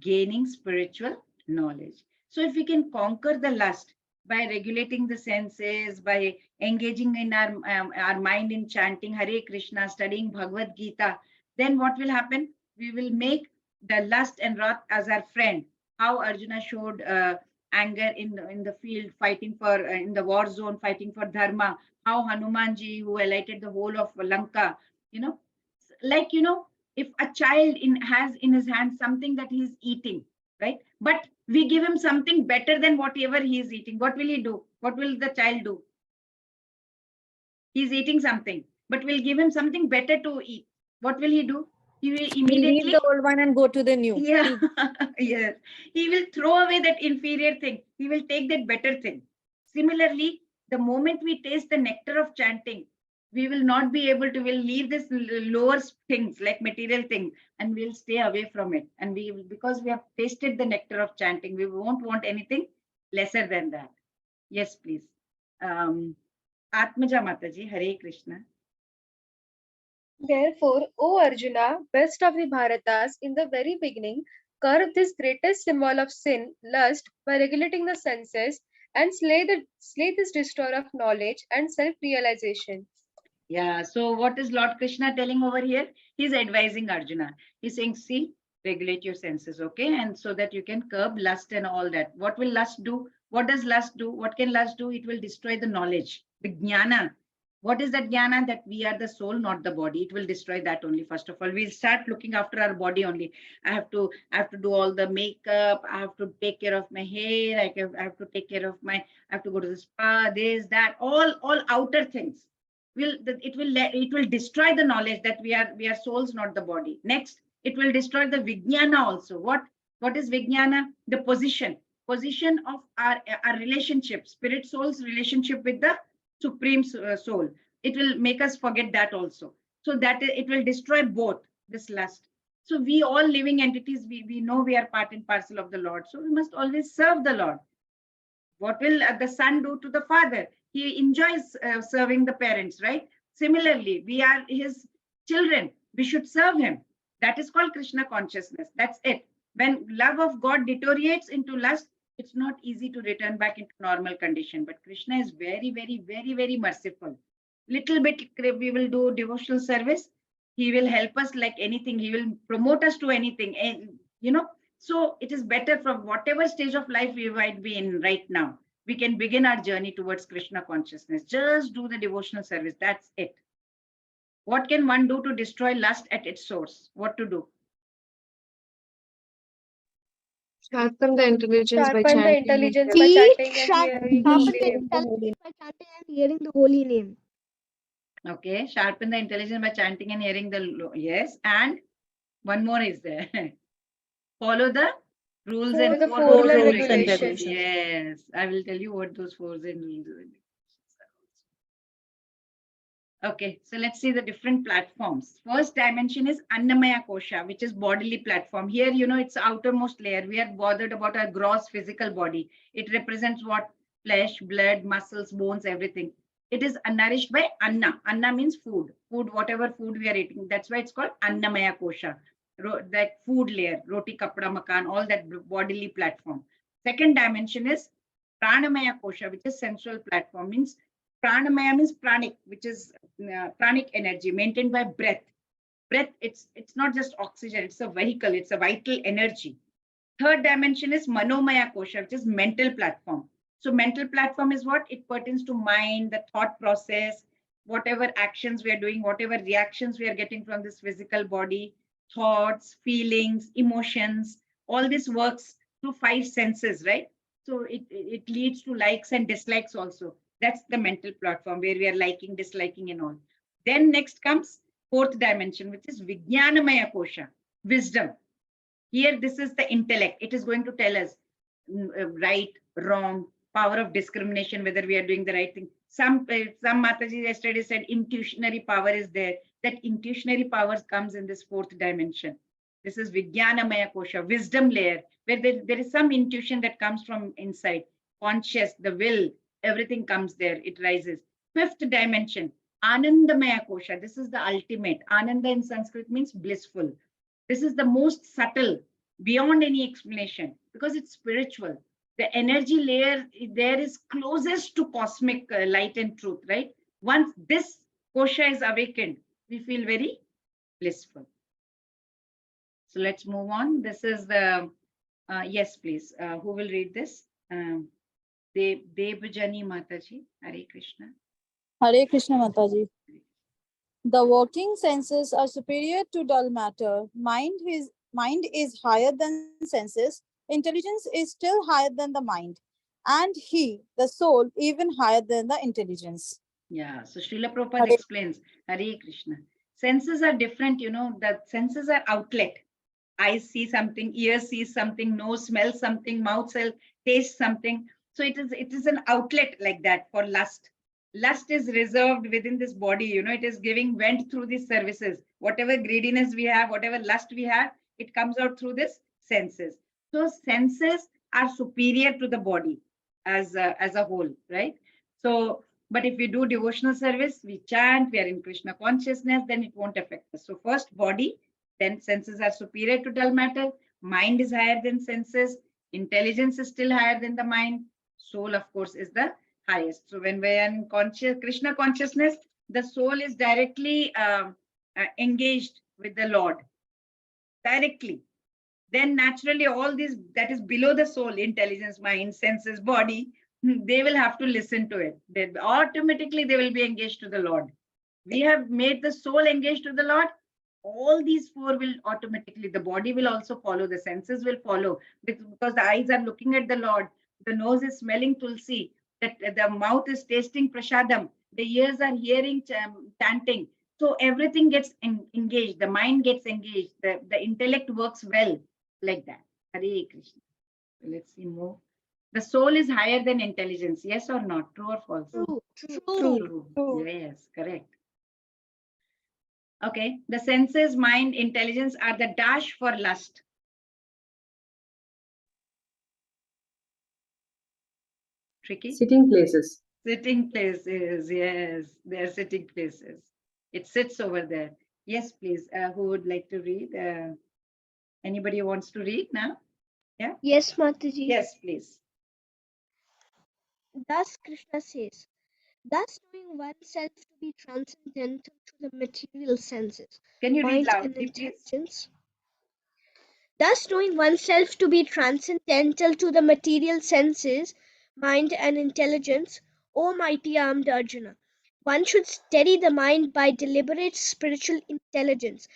gaining spiritual knowledge. So if we can conquer the lust by regulating the senses, by engaging in our mind in chanting Hare Krishna, studying Bhagavadgita, then what will happen? We will make the lust and wrath as our friend. How Arjuna showed anger in the field, fighting for, in the war zone, fighting for dharma. How Hanumanji, who alighted the whole of Lanka, if a child has in his hand something that he is eating, right? But we give him something better than whatever he is eating. What will he do? What will the child do? He's eating something, but we'll give him something better to eat. What will he do? He will immediately leave the old one and go to the new. Yeah, yes. He will throw away that inferior thing. He will take that better thing. Similarly, the moment we taste the nectar of chanting, we will not be able to, we'll leave this lower things like material things and we'll stay away from it. And because we have tasted the nectar of chanting, we won't want anything lesser than that. Yes, please. Atmaja Mataji, Hare Krishna. Therefore, O Arjuna, best of the Bharatas, in the very beginning, curb this greatest symbol of sin, lust, by regulating the senses, and slay this destroyer of knowledge and self-realization. Yeah, so what is Lord Krishna telling over here? He's advising Arjuna. He's saying, see, regulate your senses, okay? And so that you can curb lust and all that. What will lust do? What does lust do? What can lust do? It will destroy the knowledge, the jnana. What is that jnana? That we are the soul, not the body. It will destroy that only. First of all, we'll start looking after our body only. I have to do all the makeup. I have to take care of my hair. I have to take care of my, I have to go to the spa, this, that, all outer things. It will destroy the knowledge that we are souls, not the body. Next, it will destroy the vijnana also. What is vijnana? The position of our relationship, spirit soul's relationship with the supreme soul. It will make us forget that also. So that it will destroy both this lust. So we all living entities, we know we are part and parcel of the Lord. So we must always serve the Lord. What will the son do to the father? He enjoys serving the parents, right? Similarly, we are his children. We should serve him. That is called Krishna consciousness. That's it. When love of God deteriorates into lust, it's not easy to return back into normal condition. But Krishna is very, very, very, very merciful. Little bit we will do devotional service. He will help us like anything. He will promote us to anything. And, so it is better from whatever stage of life we might be in right now. We can begin our journey towards Krishna consciousness. Just do the devotional service. That's it. What can one do to destroy lust at its source? What to do? Sharpen the intelligence by Sharpen the chanting. intelligence by Teach, chanting and sharpen hearing the holy the name. intelligence by chanting and hearing the holy name. Okay, sharpen the intelligence by chanting and hearing the, yes. And one more is there. Follow the rules Follow and the four four rules and rules and regulations. regulations. Yes, I will tell you what those four rules and regulations are. Okay, so let's see the different platforms. First dimension is Annamaya Kosha, which is bodily platform. Here, it's outermost layer. We are bothered about our gross physical body. It represents what? Flesh, blood, muscles, bones, everything. It is nourished by Anna. Anna means food. Food, whatever food we are eating. That's why it's called Annamaya Kosha. That food layer, roti, kapda, makan, all that bodily platform. Second dimension is Pranamaya Kosha, which is sensual platform. Means Pranamaya means pranic, which is pranic energy maintained by breath. Breath, it's not just oxygen, it's a vehicle, it's a vital energy. Third dimension is Manomaya Kosha, which is mental platform. So mental platform is what? It pertains to mind, the thought process, whatever actions we are doing, whatever reactions we are getting from this physical body, thoughts, feelings, emotions, all this works through five senses, right? So it leads to likes and dislikes also. That's the mental platform where we are liking, disliking and all. Then next comes fourth dimension, which is Vijnanamaya Kosha, wisdom. Here, this is the intellect. It is going to tell us right, wrong, power of discrimination, whether we are doing the right thing. Some Mataji yesterday said intuitionary power is there. That intuitionary power comes in this fourth dimension. This is Vijnanamaya Kosha, wisdom layer, where there is some intuition that comes from inside. Conscious, the will, everything comes there. It rises. Fifth dimension, Anandamaya Kosha. This is the ultimate. Ananda in Sanskrit means blissful. This is the most subtle, beyond any explanation, because it's spiritual. The energy layer there is closest to cosmic light and truth, right? Once this kosha is awakened, we feel very blissful. So let's move on. This is the, yes, please. Who will read this? Devjani Mataji, Hare Krishna. Hare Krishna Mataji. The working senses are superior to dull matter. Mind is higher than senses. Intelligence is still higher than the mind. And he, the soul, even higher than the intelligence. Yeah, so Srila Prabhupada explains, Hare Krishna. Senses are different, the senses are outlet. Eyes see something, ears see something, nose smells something, mouth tastes something. So it is an outlet like that for lust. Lust is reserved within this body, it is giving vent through these services. Whatever greediness we have, whatever lust we have, it comes out through this senses. So senses are superior to the body. as a whole, right? So, but if we do devotional service, we chant, we are in Krishna consciousness, then it won't affect us. So first body, then senses are superior to dull matter, mind is higher than senses, intelligence is still higher than the mind, soul of course is the highest. So when we are in Krishna consciousness, the soul is directly engaged with the Lord, directly. Then naturally all these that is below the soul, intelligence, mind, senses, body, they will have to listen to it. They automatically they will be engaged to the Lord. We have made the soul engaged to the Lord. All these four will automatically, the body will also follow, the senses will follow, because the eyes are looking at the Lord, the nose is smelling tulsi, that the mouth is tasting prasadam, the ears are hearing chanting. So everything gets engaged, the mind gets engaged, the intellect works well like that. Hare Krishna. Let's see more. The soul is higher than intelligence. Yes or not? True or false? True. True. Yes, correct. Okay. The senses, mind, intelligence are the dash for lust. Tricky? Sitting places. Sitting places. Yes, they are sitting places. It sits over there. Yes, please. Who would like to read? Anybody wants to read now? Yeah? Yes, Mataji. Yes, please. Thus Krishna says, thus knowing oneself to be transcendental to the material senses, Can you read mind and loudly, please? intelligence. Thus knowing oneself to be transcendental to the material senses, mind and intelligence, O mighty armed Arjuna, one should steady the mind by deliberate spiritual intelligence,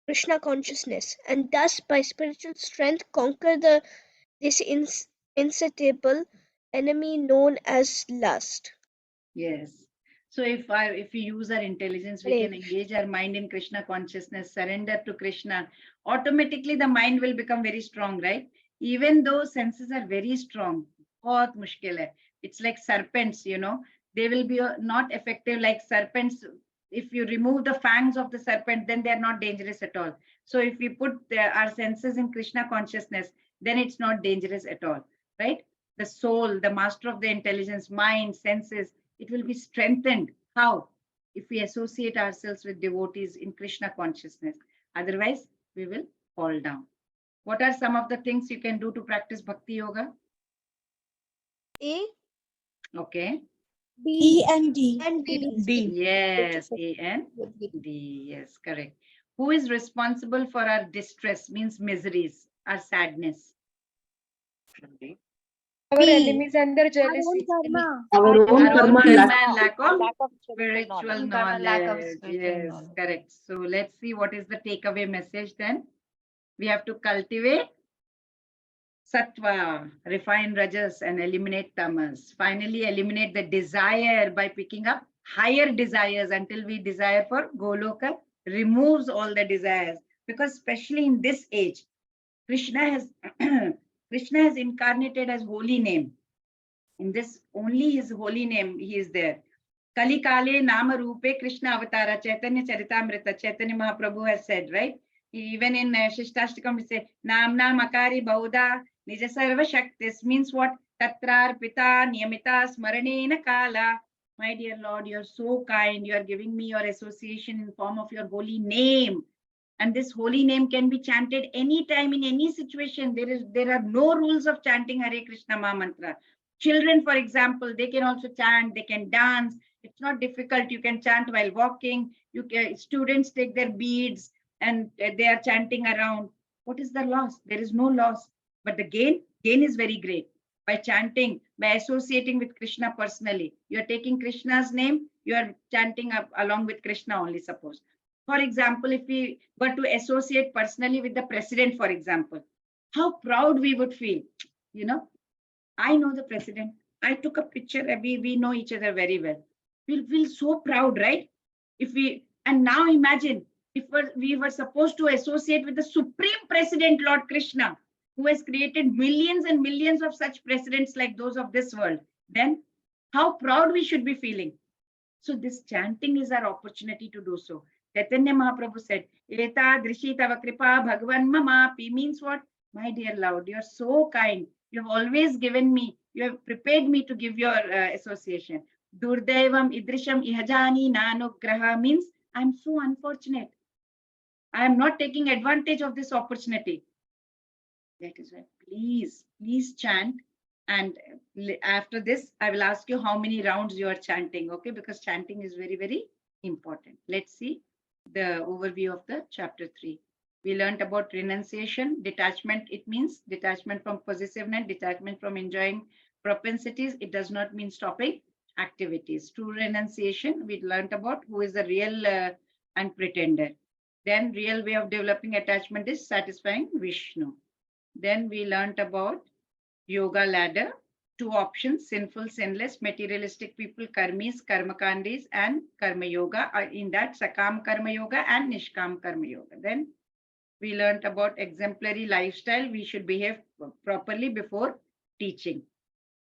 Krishna consciousness, and thus by spiritual strength conquer this insatiable enemy known as lust. Yes. So if we use our intelligence, we can engage our mind in Krishna consciousness, surrender to Krishna. Automatically, the mind will become very strong, right? Even though senses are very strong, बहुत मुश्किल है. It's like serpents, they will be not effective like serpents. If you remove the fangs of the serpent, then they are not dangerous at all. So if we put our senses in Krishna consciousness, then it's not dangerous at all, right? The soul, the master of the intelligence, mind, senses, it will be strengthened. How? If we associate ourselves with devotees in Krishna consciousness. Otherwise, we will fall down. What are some of the things you can do to practice Bhakti Yoga? A, Okay. E and D. and D. Yes, A and D. Yes, correct. Who is responsible for our distress, means miseries, our sadness? Our enemies and their jealousy. Our own karma and and lack of spiritual knowledge. Yes, correct. So let's see what is the takeaway message then. We have to cultivate sattva, refine rajas, and eliminate tamas. Finally, eliminate the desire by picking up higher desires until we desire for Goloka, removes all the desires. Because especially in this age, Krishna has Krishna has incarnated as holy name. In this, only his holy name, he is there. Kali Kale Nama Rupe Krishna Avatara Chaitanya Charitamrita, Chaitanya Mahaprabhu has said, right? Even in Shishtastikam, we say, Nam Nam Akari Bauda, Nija Sarva Shaktis, means what? Tatrar Pita Niyamita Smaranena Kala. My dear Lord, you're so kind. You are giving me your association in form of your holy name. And this holy name can be chanted anytime in any situation. There are no rules of chanting Hare Krishna Maha Mantra. Children, for example, they can also chant, they can dance. It's not difficult. You can chant while walking. Students take their beads and they are chanting around. What is the loss? There is no loss. But the gain is very great. By chanting, by associating with Krishna personally, you are taking Krishna's name, you are chanting up along with Krishna only, suppose. For example, if we were to associate personally with the president, for example, how proud we would feel. I know the president. I took a picture. We know each other very well. We'll feel so proud, right? And now imagine if we were supposed to associate with the Supreme President, Lord Krishna, who has created millions and millions of such presidents like those of this world, then how proud we should be feeling. So this chanting is our opportunity to do so. Chaitanya Mahaprabhu said, Eta Drishi Tava Kripa Bhagavan Mamapi, means what? My dear Lord, you're so kind. You have always given me, you have prepared me to give your association. Durdevam idrisham ihajani nanugraha means I'm so unfortunate. I am not taking advantage of this opportunity. That is why, please chant. And after this, I will ask you how many rounds you are chanting, okay? Because chanting is very, very important. Let's see the overview of the chapter 3. We learned about renunciation, detachment. It means detachment from possessiveness, detachment from enjoying propensities. It does not mean stopping activities. True renunciation, we learned about who is the real and pretender. Then real way of developing attachment is satisfying Vishnu. Then we learned about yoga ladder, 2 options, sinful, sinless, materialistic people, karmis, karmakandis, and karma yoga. In that, sakam karma yoga and nishkam karma yoga. Then we learned about exemplary lifestyle. We should behave properly before teaching.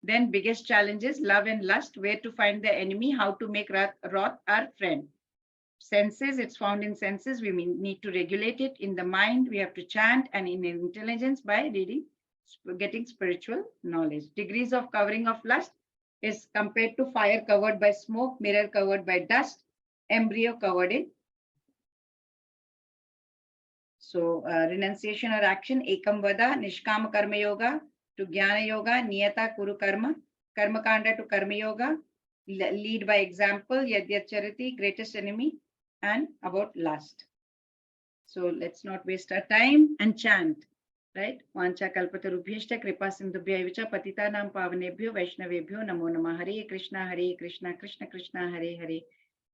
Then biggest challenges, love and lust, where to find the enemy, how to make wrath our friend. Senses, it's found in senses. We need to regulate it. In the mind, we have to chant, and in intelligence by reading, getting spiritual knowledge. Degrees of covering of lust is compared to fire covered by smoke, mirror covered by dust, embryo covered in. So renunciation or action, ekam vada, nishkama karma yoga to jnana yoga, niyata kuru karma, karma kanda to karma yoga, lead by example, yadyat chariti, greatest enemy, and about lust. So let's not waste our time and chant, right? Vancha kalpatarubhyashta kripa sindhubhya vicha patitanam pavanebhyo vaishnavebhyo namo namah. Hare Krishna, Krishna Krishna, Hare Hare,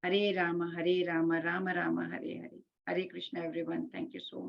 Hare Rama, Rama Rama, Hare Hare. Hare Krishna, everyone. Thank you so much.